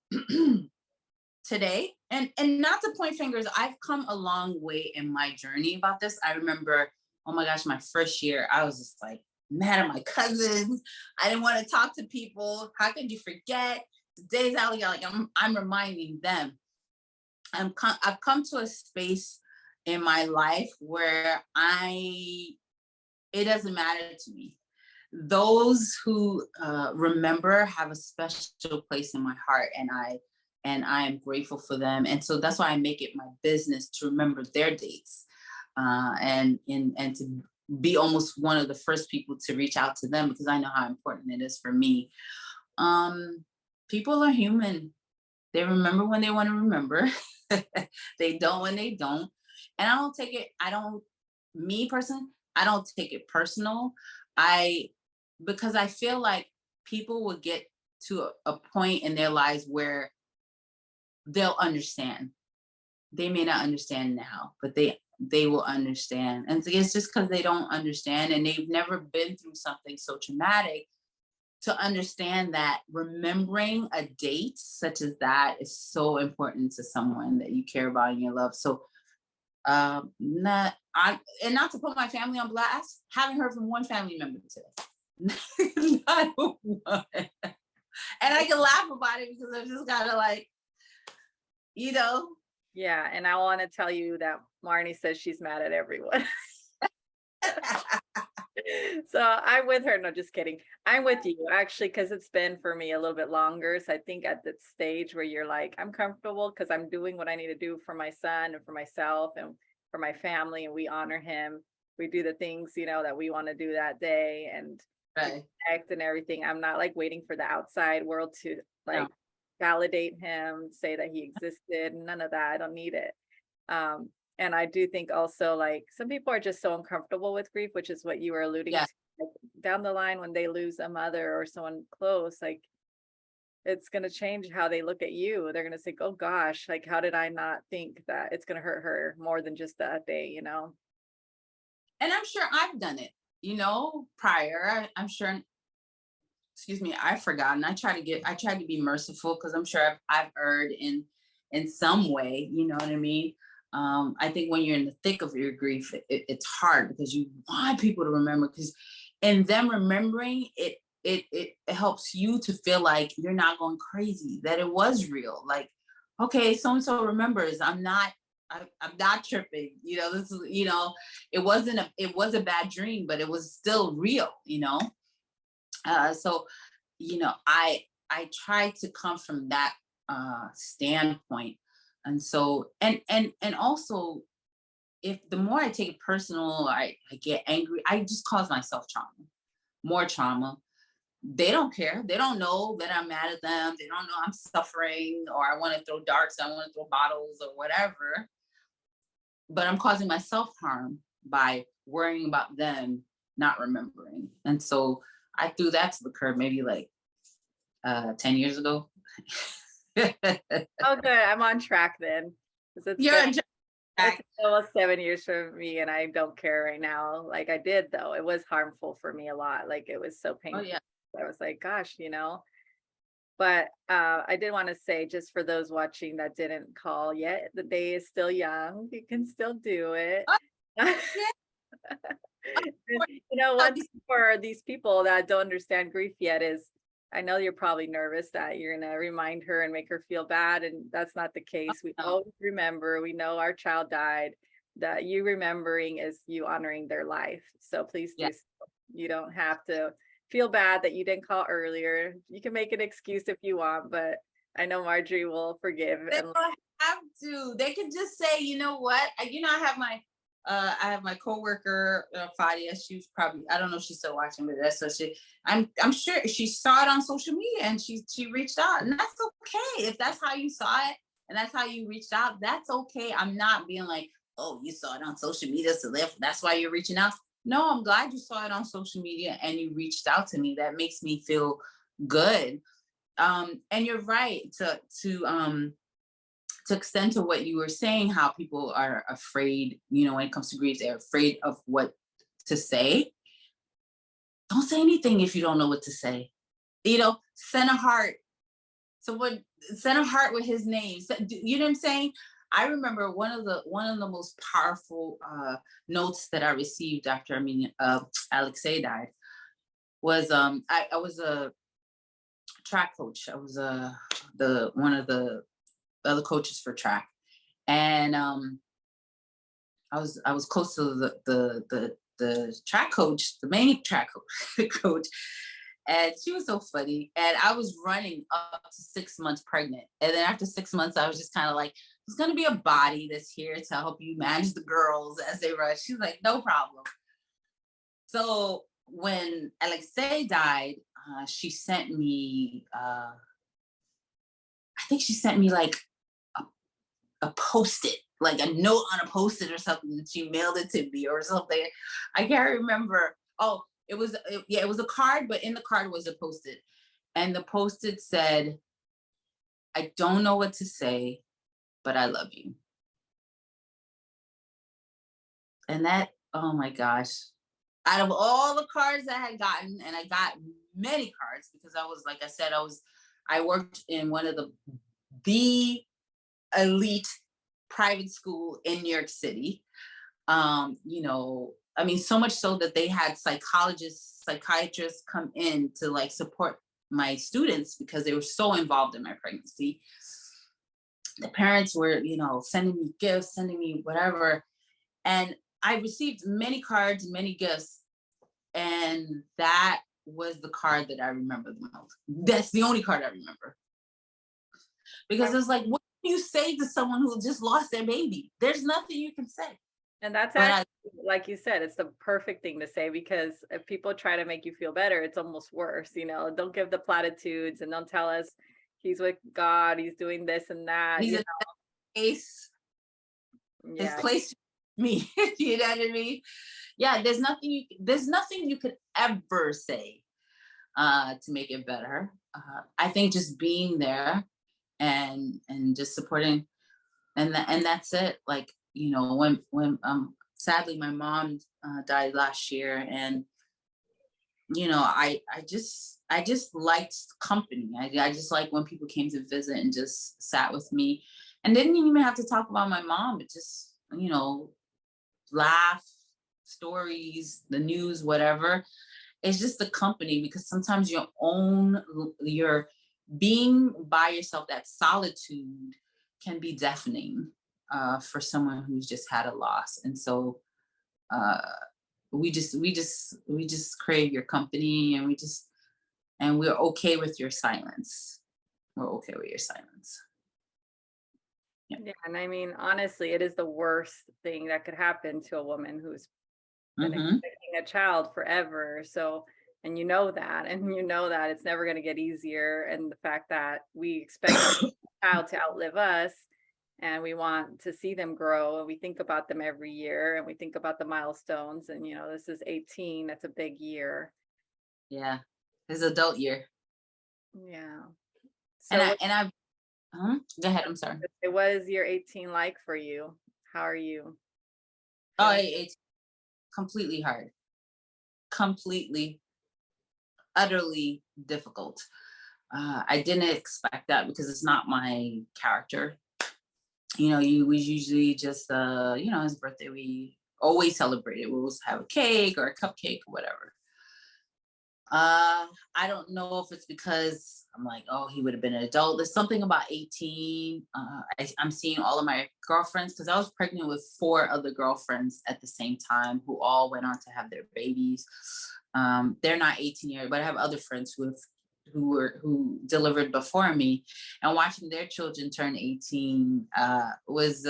today, and not to point fingers, I've come a long way in my journey about this. I remember, oh my gosh, my first year, I was just like mad at my cousins. I didn't want to talk to people. How could you forget? Today's out, like I'm reminding them. I've come to a space in my life where it doesn't matter to me. Those who remember have a special place in my heart, and I am grateful for them. And so that's why I make it my business to remember their dates, and to be almost one of the first people to reach out to them, because I know how important it is for me. People are human. They remember when they want to remember. They don't when they don't. And me personally, I don't take it personal. Because I feel like people will get to a point in their lives where they'll understand. They may not understand now, but they will understand. And it's just because they don't understand and they've never been through something so traumatic to understand that remembering a date such as that is so important to someone that you care about and you love. So not to put my family on blast, haven't heard from one family member today. Not one. And I can laugh about it because I'm just kind of like, you know. Yeah, and I want to tell you that Marnie says she's mad at everyone. So I'm with her. No, just kidding. I'm with you actually, because it's been for me a little bit longer. So I think at that stage where you're like, I'm comfortable because I'm doing what I need to do for my son and for myself and for my family, and we honor him. We do the things, that we want to do that day, and we Right. connect and everything. I'm not like waiting for the outside world to No. like validate him, say that he existed. None of that. I don't need it. Um, and I do think also like some people are just so uncomfortable with grief, which is what you were alluding Yeah. to. Like, down the line when they lose a mother or someone close, like it's gonna change how they look at you. They're gonna say, "Oh gosh, like how did I not think that it's gonna hurt her more than just that day?" And I'm sure I've done it, prior. I'm sure, excuse me, I've forgotten. I tried to be merciful because I'm sure I've erred in some way, you know what I mean? I think when you're in the thick of your grief, it's hard because you want people to remember, because in them remembering it, it helps you to feel like you're not going crazy, that it was real. Like, okay, so and so remembers. I'm not tripping. This is, it was a bad dream, but it was still real. So, I try to come from that standpoint. And so, and also, if the more I take it personal, I get angry, I just cause myself more trauma. They don't care. They don't know that I'm mad at them. They don't know I'm suffering, or I want to throw darts, I want to throw bottles or whatever. But I'm causing myself harm by worrying about them not remembering. And so I threw that to the curb maybe like 10 years ago. Oh, good. I'm on track then. 'Cause You're a it's jack. almost 7 years for me, and I don't care right now. Like I did though. It was harmful for me a lot. Like it was so Oh painful. yeah. I was like, gosh. But I did want to say, just for those watching that didn't call yet, the day is still young. You can still do it. Oh, yeah. One thing for these people that don't understand grief yet is, I know you're probably nervous that you're going to remind her and make her feel bad. And that's not the case. We No. always remember, we know our child died, that you remembering is you honoring their life. So please Yeah. do so. You don't have to feel bad that you didn't call earlier. You can make an excuse if you want, but I know Marjorie will forgive. They And don't have to. They can just say, you know what? I have my coworker, Fadia. She's probably, I don't know if she's still watching, but that's so she. I'm sure she saw it on social media and she reached out, and that's okay. If that's how you saw it and that's how you reached out, that's okay. I'm not being like, oh, you saw it on social media, so that's why you're reaching out. No, I'm glad you saw it on social media and you reached out to me. That makes me feel good. And you're right to extend to what you were saying, how people are afraid, when it comes to grief, they're afraid of what to say. Don't say anything if you don't know what to say. Send a heart. Someone send a heart with his name. You know what I'm saying? I remember one of the most powerful notes that I received after Aleksei died was I was a track coach. I was the one of the other coaches for track, and I was close to the track coach, the main track coach, and she was so funny. And I was running up to 6 months pregnant, and then after 6 months, I was just kind of like, "There's gonna be a body that's here to help you manage the girls as they run." She's like, "No problem." So when Alexei died, she sent me. I think she sent me like a post-it, like a note on a post-it or something, and she mailed it to me or something. I can't remember. Oh, it was a card, but in the card was a post-it. And the post-it said, "I don't know what to say, but I love you." And that, oh my gosh. Out of all the cards I had gotten, and I got many cards because I was, like I said, I worked in one of the elite private school in New York City. So much so that they had psychologists, psychiatrists come in to like support my students, because they were so involved in my pregnancy. The parents were, sending me gifts, sending me whatever. And I received many cards, many gifts. And that was the card that I remember the most. That's the only card I remember. Because it was like, what do you say to someone who just lost their baby? There's nothing you can say. And that's actually, like you said, it's the perfect thing to say, because if people try to make you feel better, it's almost worse. Don't give the platitudes and don't tell us he's with God, he's doing this and that. He's in place. His place me. You know what I mean? Yeah, there's nothing you could ever say to make it better. I think just being there and just supporting, and that's it. Like, when sadly my mom died last year, and I just liked company. I just like when people came to visit and just sat with me and didn't even have to talk about my mom, but just laugh, stories, the news, whatever. It's just the company, because sometimes your being by yourself, that solitude can be deafening for someone who's just had a loss. And so we just crave your company, and we're okay with your silence. We're okay with your silence. Yeah, and I mean, honestly, it is the worst thing that could happen to a woman who's been expecting a child forever. So, and that it's never going to get easier. And the fact that we expect a child to outlive us, and we want to see them grow, and we think about them every year, and we think about the milestones. And this is 18. That's a big year. Yeah, his adult year. Yeah. So go ahead. I'm sorry. What is year 18 like for you? How are you? Oh, it's completely hard. Completely, utterly difficult. I didn't expect that, because it's not my character. We usually just, his birthday, we always celebrate it. We always have a cake or a cupcake or whatever. I don't know if it's because I'm like, oh, he would have been an adult. There's something about 18. I'm seeing all of my girlfriends, because I was pregnant with 4 other girlfriends at the same time, who all went on to have their babies. They're not 18 years, but I have other friends who delivered before me, and watching their children turn 18 was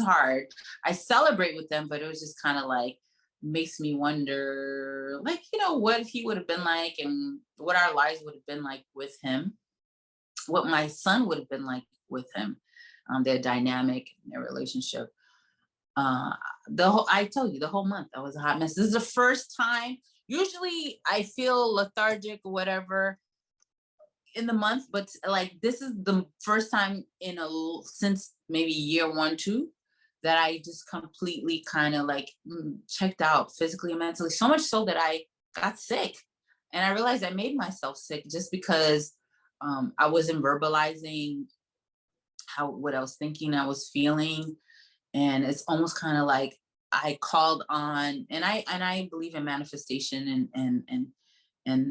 hard. I celebrate with them, but it was just kind of like, makes me wonder, like, what he would have been like, and what our lives would have been like with him, what my son would have been like with him, their dynamic, their relationship. I told you, the whole month I was a hot mess. This is the first time. Usually I feel lethargic or whatever in the month, but like, this is the first time since maybe year 1, 2, that I just completely kind of like checked out physically and mentally, so much so that I got sick. And I realized I made myself sick just because I wasn't verbalizing what I was thinking, I was feeling. And it's almost kind of like I called on, and I believe in manifestation and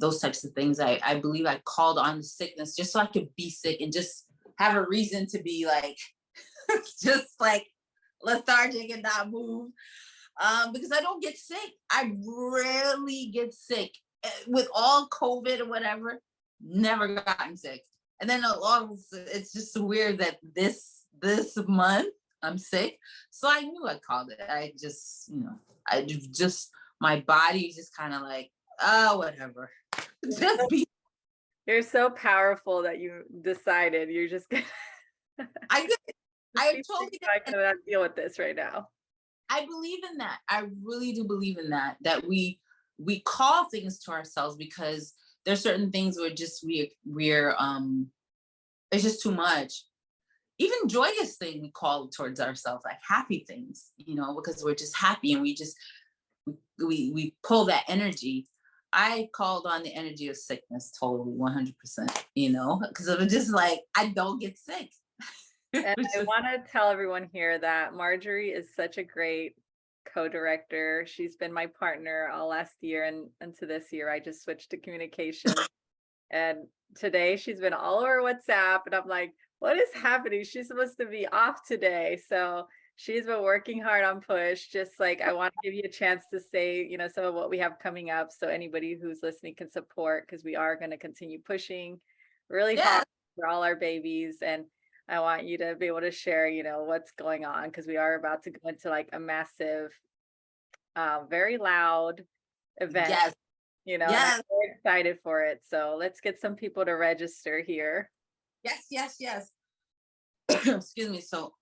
those types of things. I believe I called on the sickness just so I could be sick and just have a reason to be like, just like lethargic and not move, because I don't get sick. I rarely get sick. With all COVID or whatever, never gotten sick. And then it's just weird that this month I'm sick. So I knew I called it. I just, my body just kind of like, oh, whatever. Just be. You're so powerful that you decided you're just gonna. I totally cannot deal with this right now. I believe in that. I really do believe in that we call things to ourselves, because there's certain things where just we're it's just too much. Even joyous thing we call towards ourselves, like happy things, because we're just happy, and we pull that energy. I called on the energy of sickness totally 100%, because it was just like, I don't get sick. And I want to tell everyone here that Marjorie is such a great co-director. She's been my partner all last year and into this year. I just switched to communications. And today she's been all over WhatsApp, and I'm like, what is happening? She's supposed to be off today. So she's been working hard on push. Just like I want to give you a chance to say, some of what we have coming up so anybody who's listening can support because we are going to continue pushing really hard Yeah. for all our babies. And I want you to be able to share, what's going on because we are about to go into like a massive, very loud event, Yes. and I'm Yes. very excited for it. So let's get some people to register here. Yes. Yes. Yes. Excuse me. So,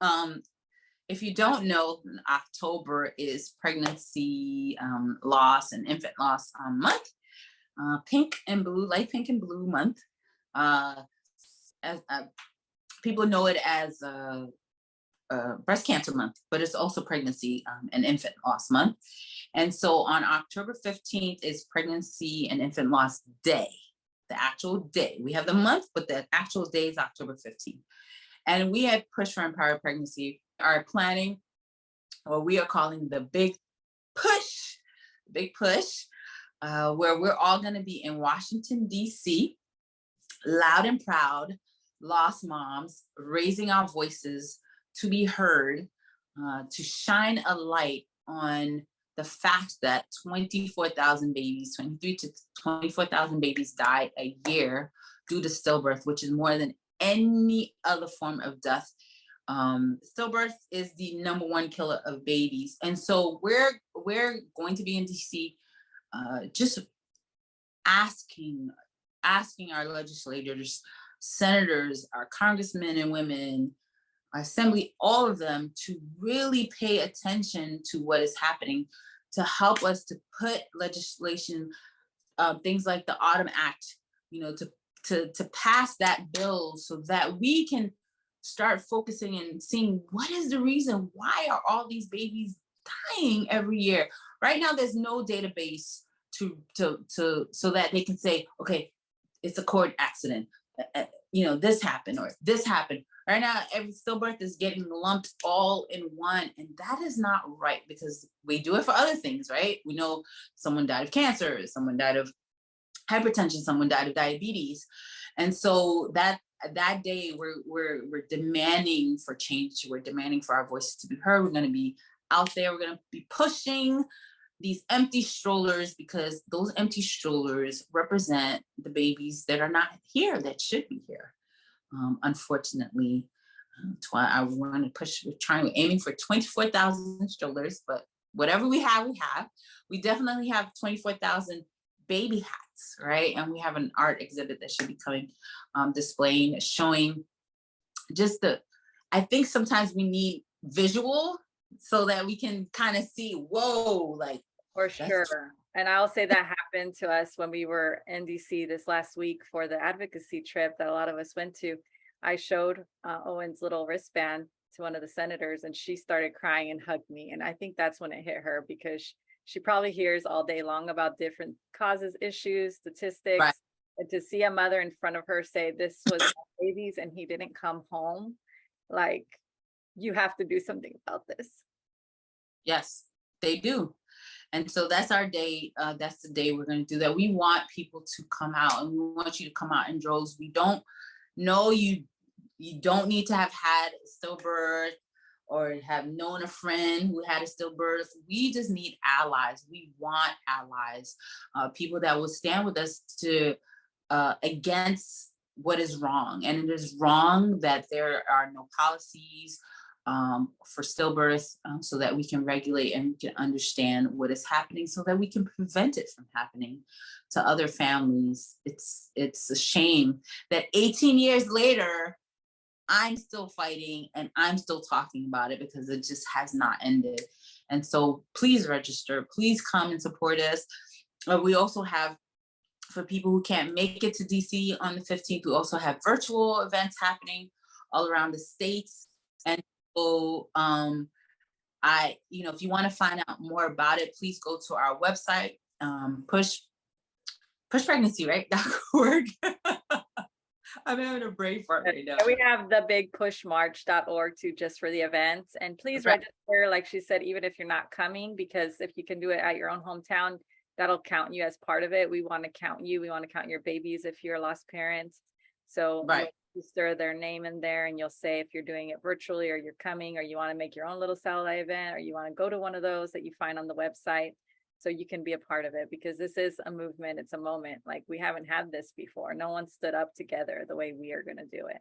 if you don't know, October is pregnancy loss and infant loss month. Pink and blue, light pink and blue month. As people know it as breast cancer month, but it's also pregnancy and infant loss month. And so on October 15th is pregnancy and infant loss day, the actual day. We have the month, but the actual day is October 15th. And we at Push for Empowered Pregnancy are planning, or we are calling the big push, where we're all going to be in Washington, D.C., loud and proud, lost moms, raising our voices to be heard, to shine a light on the fact that 23 to 24,000 babies die a year due to stillbirth, which is more than any other form of death. Stillbirth is the #1 killer of babies. And so we're going to be in DC, just asking our legislators, senators, our congressmen and women, our assembly, all of them to really pay attention to what is happening, to help us to put legislation, things like the Autumn Act, to pass that bill so that we can start focusing and seeing what is the reason, why are all these babies dying every year. Right now there's no database to so that they can say, okay, it's a cord accident, this happened or this happened. Right now every stillbirth is getting lumped all in one, and that is not right, because we do it for other things, right? We know someone died of cancer, someone died of hypertension, someone died of diabetes. And so that day we're demanding for change. We're demanding for our voices to be heard. We're going to be out there. We're going to be pushing these empty strollers, because those empty strollers represent the babies that are not here, that should be here. Unfortunately, that's why I want to push. We're aiming for 24,000 strollers, but whatever we have, we have. We definitely have 24,000 baby hats, right? And we have an art exhibit that should be coming, displaying, showing just I think sometimes we need visual so that we can kind of see, whoa, like. For sure. And I'll say that happened to us when we were in DC this last week for the advocacy trip that a lot of us went to. I showed Owen's little wristband to one of the senators, and she started crying and hugged me. And I think that's when it hit her, because she probably hears all day long about different causes, issues, statistics. Right. And to see a mother in front of her say, this was my baby's and he didn't come home, like, you have to do something about this. Yes, they do. And so that's our day. That's the day we're going to do that. We want people to come out, and we want you to come out in droves. We don't know you don't need to have had a stillbirth or have known a friend who had a stillbirth. We just need allies. We want allies, people that will stand with us to against what is wrong. And it is wrong that there are no policies for stillbirth, so that we can regulate and we can understand what is happening, so that we can prevent it from happening to other families. It's a shame that 18 years later, I'm still fighting and I'm still talking about it, because it just has not ended. And so please register, please come and support us. We also have, for people who can't make it to DC on the 15th, we also have virtual events happening all around the states. And so if you want to find out more about it, please go to our website, pushpregnancy, right? .org. I'm having a brain fart right now. And we have the big pushmarch.org too, just for the events. And please Right. register, like she said, even if you're not coming, because if you can do it at your own hometown, that'll count you as part of it. We want to count you. We want to count your babies if you're a lost parent. So Right. you'll register their name in there and you'll say if you're doing it virtually or you're coming or you want to make your own little satellite event or you want to go to one of those that you find on the website so you can be a part of it, because this is a movement. It's a moment. Like, we haven't had this before. No one stood up together the way we are going to do it.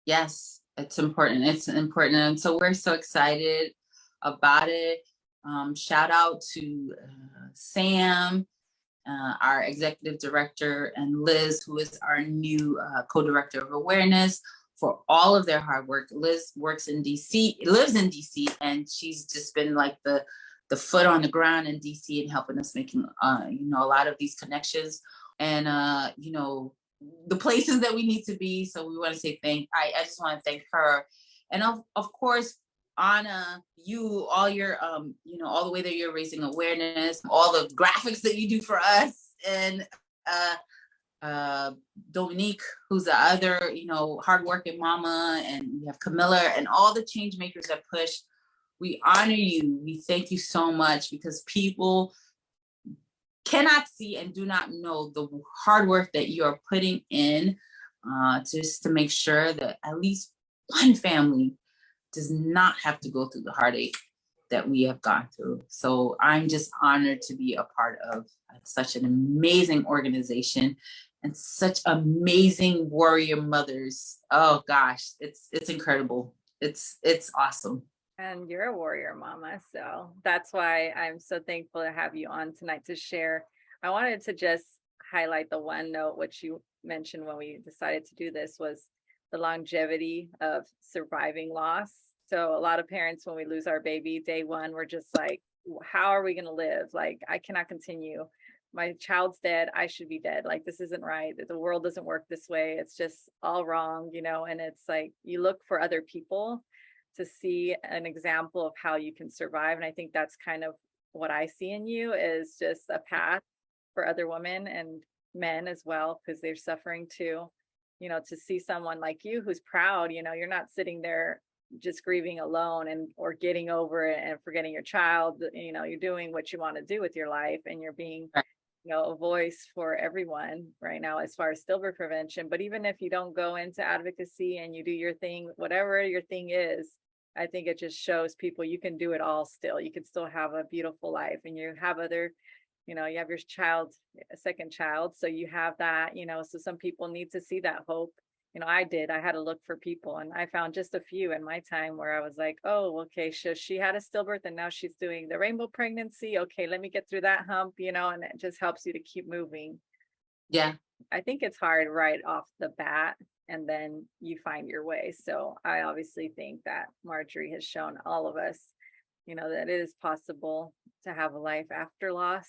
Yes, it's important. It's important. And so we're so excited about it. Shout out to Sam, our executive director, and Liz, who is our new co-director of awareness, for all of their hard work. Liz works in DC, lives in DC, and she's just been like the foot on the ground in DC and helping us making a lot of these connections and the places that we need to be. So we want to say I just want to thank her, and of course Anna, you, all your all the way that you're raising awareness, all the graphics that you do for us, and Dominique, who's the other hardworking mama, and we have Camilla and all the change makers that push. We honor you. We thank you so much, because people cannot see and do not know the hard work that you are putting in just to make sure that at least one family does not have to go through the heartache that we have gone through. So I'm just honored to be a part of such an amazing organization and such amazing warrior mothers. Oh gosh, it's incredible. It's awesome. And you're a warrior mama. So that's why I'm so thankful to have you on tonight to share. I wanted to just highlight the one note, which you mentioned when we decided to do this, was the longevity of surviving loss. So a lot of parents, when we lose our baby day one, we're just like, how are we going to live? Like, I cannot continue. My child's dead. I should be dead. Like, this isn't right. The world doesn't work this way. It's just all wrong, and it's like, you look for other people to see an example of how you can survive. And I think that's kind of what I see in you, is just a path for other women and men as well, because they're suffering too. To see someone like you who's proud, you're not sitting there just grieving alone or getting over it and forgetting your child. You're doing what you want to do with your life, and you're being a voice for everyone right now as far as stillbirth prevention. But even if you don't go into advocacy and you do your thing, whatever your thing is, I think it just shows people you can do it all still. You can still have a beautiful life, and you have other, you have your child, a second child. So you have that, so some people need to see that hope. I had to look for people, and I found just a few in my time where I was like, oh, okay, so she had a stillbirth and now she's doing the rainbow pregnancy. Okay, let me get through that hump, and it just helps you to keep moving. Yeah. I think it's hard right off the bat, and then you find your way. So I obviously think that Marjorie has shown all of us, that it is possible to have a life after loss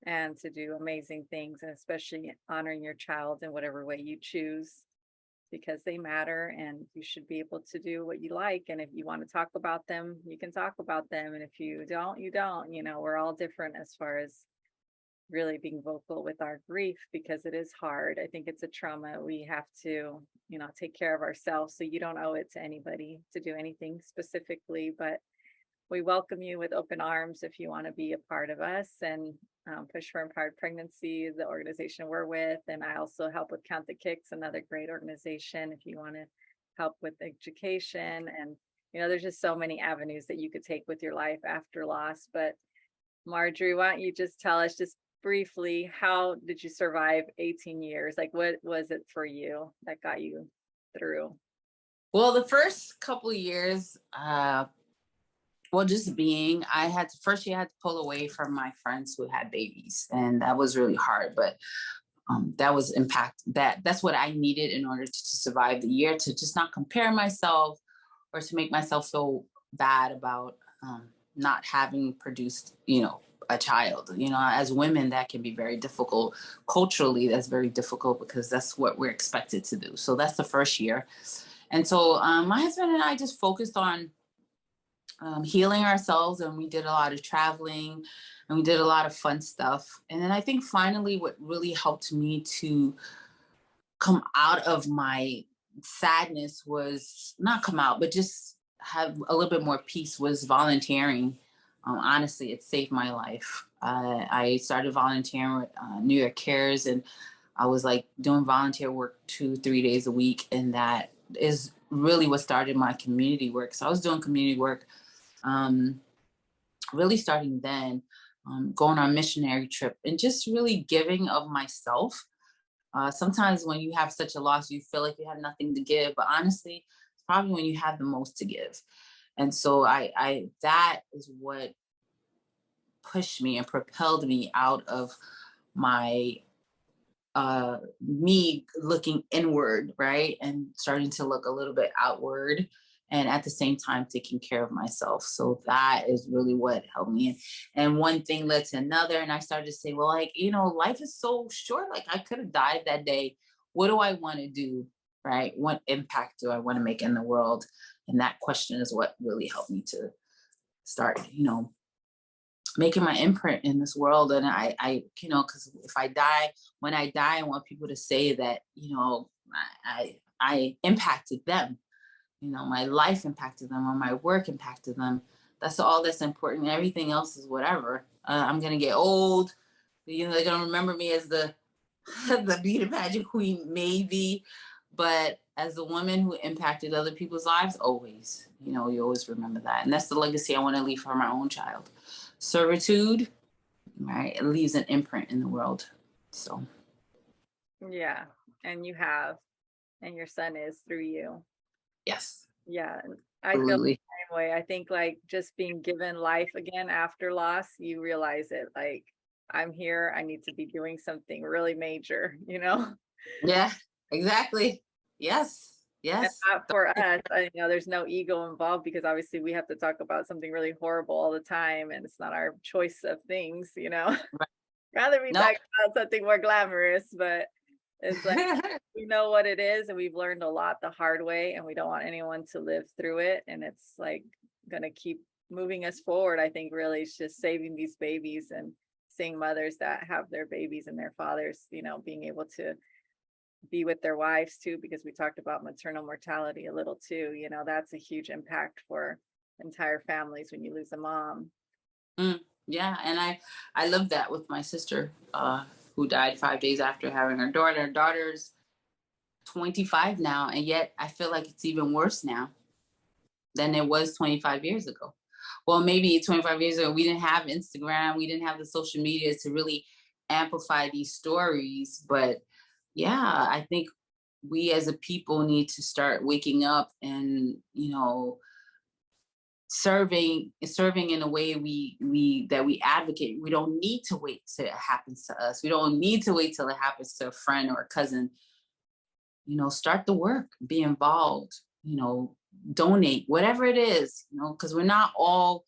and to do amazing things, and especially honoring your child in whatever way you choose, because they matter, and you should be able to do what you like. And if you want to talk about them, you can talk about them. And if you don't, you don't. We're all different as far as really being vocal with our grief, because it is hard. I think it's a trauma. We have to, take care of ourselves. So you don't owe it to anybody to do anything specifically, but we welcome you with open arms if you want to be a part of us. And Push for Empowered Pregnancy, the organization we're with. And I also help with Count the Kicks, another great organization, if you want to help with education. And, there's just so many avenues that you could take with your life after loss. But Marjorie, why don't you just tell us just briefly, how did you survive 18 years? Like, what was it for you that got you through? Well, the first couple of years, just being, first year I had to pull away from my friends who had babies, and that was really hard. But that was that's what I needed in order to survive the year, to just not compare myself or to make myself feel bad about not having produced, a child. As women, that can be very difficult. Culturally, that's very difficult, because that's what we're expected to do. So that's the first year. And so my husband and I just focused on healing ourselves, and we did a lot of traveling, and we did a lot of fun stuff. And then I think finally what really helped me to come out of my sadness was not come out, but just have a little bit more peace was volunteering. Honestly, it saved my life. I started volunteering with New York Cares, and I was like doing volunteer work 2, 3 days a week. And that is really what started my community work. So I was doing community work um, really starting then, going on missionary trip and just really giving of myself. Sometimes when you have such a loss, you feel like you have nothing to give, but honestly, it's probably when you have the most to give. And so that is what pushed me and propelled me out of my me looking inward, right? And starting to look a little bit outward, and at the same time taking care of myself. So that is really what helped me. And one thing led to another. And I started to say, well, like, life is so short. Like I could have died that day. What do I want to do? Right? What impact do I want to make in the world? And that question is what really helped me to start, making my imprint in this world. And because if I die, when I die, I want people to say that, I impacted them, my life impacted them, or my work impacted them. That's all that's important. Everything else is whatever. I'm going to get old. They're going to remember me as the, the beauty pageant queen, maybe, but as the woman who impacted other people's lives, always, you always remember that. And that's the legacy I want to leave for my own child. Servitude, right? It leaves an imprint in the world. So, Yeah. And you have, and your son is through you. yes, Yeah. And I feel the absolutely. same way. I think like just being given life again after loss, you realize it. Like, I'm here. I need to be doing something really major, you know? Yeah, exactly. Yes, And yes. not for us, there's no ego involved because obviously we have to talk about something really horrible all the time and it's not our choice of things, you know? Right. Rather we Nope. talk about something more glamorous, but it's like we know what it is and we've learned a lot the hard way and we don't want anyone to live through it. And it's like gonna keep moving us forward. I think really it's just saving these babies and seeing mothers that have their babies and their fathers, being able to be with their wives too, because we talked about maternal mortality a little too. That's a huge impact for entire families when you lose a mom. Mm, yeah, and I love that with my sister, who died 5 days after having her daughter. Her daughter's 25 now, and yet I feel like it's even worse now than it was 25 years ago. Well, maybe 25 years ago, we didn't have Instagram, we didn't have the social media to really amplify these stories. But yeah, I think we as a people need to start waking up and, serving in a way we advocate. We don't need to wait till it happens to us. We don't need to wait till it happens to a friend or a cousin. Start the work, be involved, donate, whatever it is, because we're not all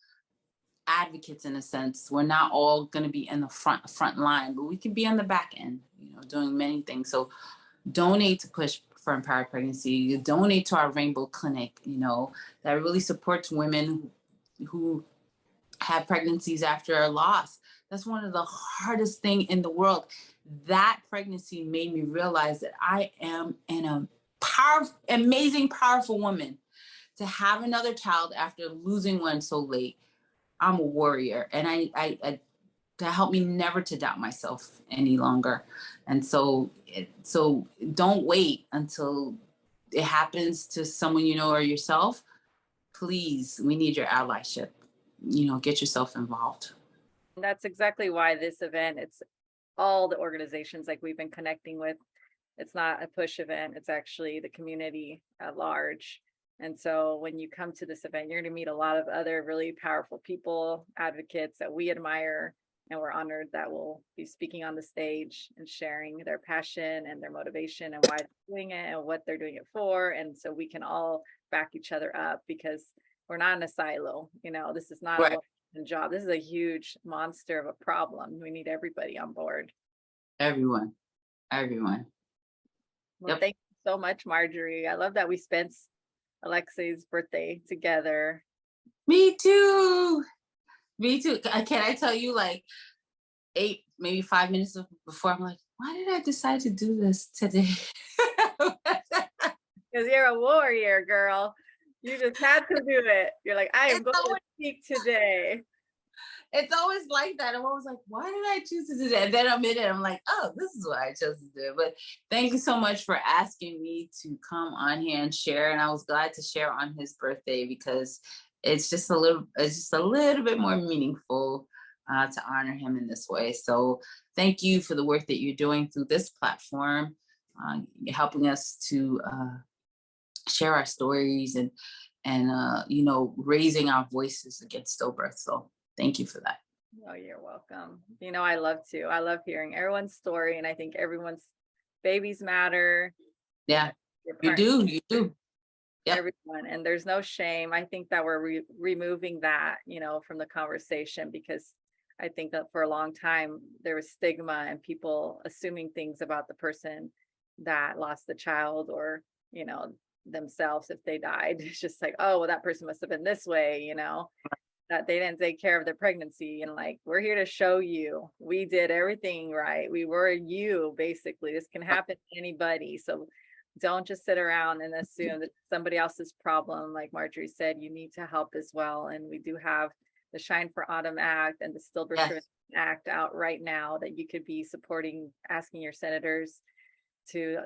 advocates in a sense. We're not all going to be in the front line, but we can be on the back end, doing many things. So donate to push for empowered pregnancy. You donate to our Rainbow Clinic, that really supports women who have pregnancies after a loss. That's one of the hardest thing in the world. That pregnancy made me realize that I am an powerful, amazing, powerful woman. To have another child after losing one so late, I'm a warrior, and I that helped me never to doubt myself any longer. And so don't wait until it happens to someone or yourself. Please, we need your allyship. Get yourself involved. And that's exactly why this event, it's all the organizations like we've been connecting with. It's not a push event, it's actually the community at large. And so when you come to this event, you're going to meet a lot of other really powerful people, advocates that we admire. And we're honored that we'll be speaking on the stage and sharing their passion and their motivation and why they're doing it and what they're doing it for. And so we can all back each other up because we're not in a silo. This is not a Right. one job. This is a huge monster of a problem. We need everybody on board. Everyone. Everyone. Well, Yep. thank you so much, Marjorie. I love that we spent Aleksei's birthday together. Me too. Me too. Can I tell you, like, maybe 5 minutes before, I'm like, why did I decide to do this today? because you're a warrior, girl. You just had to do it. You're like, I am It's going to always speak today. it's always like that. I'm always like, why did I choose to do that? And then I'm in it. I'm like, oh, this is what I chose to do. But thank you so much for asking me to come on here and share. And I was glad to share on his birthday because it's just a little bit more meaningful to honor him in this way. So thank you for the work that you're doing through this platform, helping us to share our stories and raising our voices against stillbirth. So thank you for that. Oh, you're welcome. I love to. I love hearing everyone's story, and I think everyone's babies matter. Yeah, Your you partner, do. You do. Yep. everyone, and there's no shame. I think that we're removing that, from the conversation, because I think that for a long time there was stigma and people assuming things about the person that lost the child, or themselves if they died. It's just like, oh, well, that person must have been this way, that they didn't take care of their pregnancy. And like, we're here to show you we did everything right. We were you, basically. This can happen to anybody. So don't just sit around and assume that somebody else's problem. Like Marjorie said, you need to help as well. And we do have the Shine for Autumn Act and the Stillbirth Yes. Prevention Act out right now that you could be supporting, asking your senators to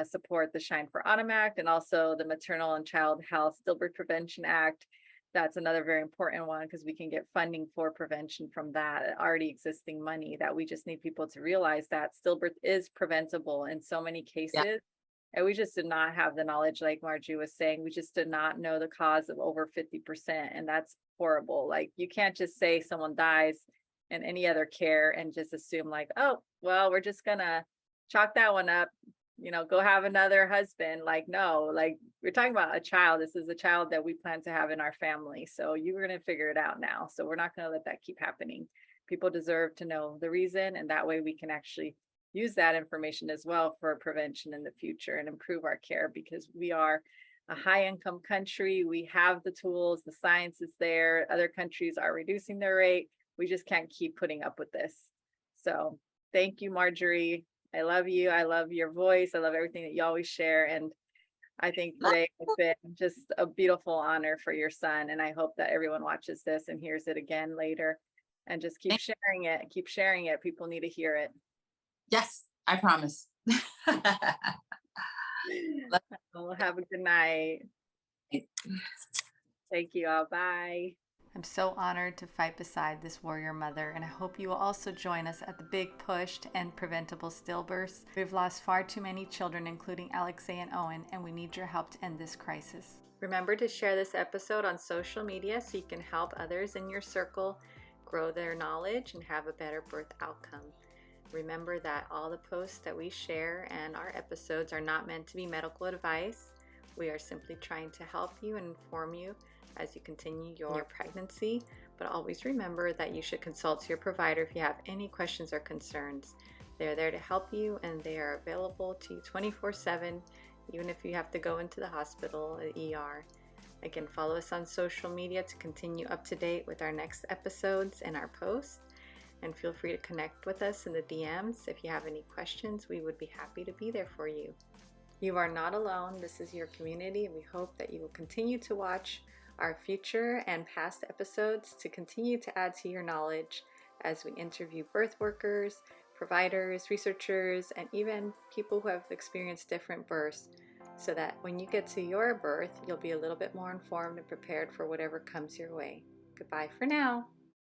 support the Shine for Autumn Act, and also the Maternal and Child Health Stillbirth Prevention Act. That's another very important one because we can get funding for prevention from that already existing money, that we just need people to realize that stillbirth is preventable in so many Yeah. cases. And we just did not have the knowledge, like Margie was saying, we just did not know the cause of over 50%. And that's horrible. Like, you can't just say someone dies in any other care and just assume like, oh, well, we're just gonna chalk that one up, go have another husband. Like, no, like, we're talking about a child. This is a child that we plan to have in our family. So you're going to figure it out now. So we're not going to let that keep happening. People deserve to know the reason. And that way we can actually use that information as well for prevention in the future and improve our care, because we are a high income country. We have the tools, the science is there. Other countries are reducing their rate. We just can't keep putting up with this. So thank you, Marjorie. I love you. I love your voice. I love everything that you always share. And I think today has been just a beautiful honor for your son. And I hope that everyone watches this and hears it again later, and just keep sharing it. Keep sharing it. People need to hear it. Yes, I promise. Well, have a good night. Thank you all. Bye. I'm so honored to fight beside this warrior mother, and I hope you will also join us at the big push to end preventable stillbirths. We've lost far too many children, including Aleksei and Owen, and we need your help to end this crisis. Remember to share this episode on social media so you can help others in your circle grow their knowledge and have a better birth outcome. Remember that all the posts that we share and our episodes are not meant to be medical advice. We are simply trying to help you and inform you as you continue your pregnancy, but always remember that you should consult your provider if you have any questions or concerns. They're there to help you, and they are available to you 24/7, even if you have to go into the hospital or the ER. Again, follow us on social media to continue up to date with our next episodes and our posts, and feel free to connect with us in the DMs. If you have any questions, we would be happy to be there for you. You are not alone. This is your community, and we hope that you will continue to watch our future and past episodes to continue to add to your knowledge as we interview birth workers, providers, researchers, and even people who have experienced different births, so that when you get to your birth, you'll be a little bit more informed and prepared for whatever comes your way. Goodbye for now.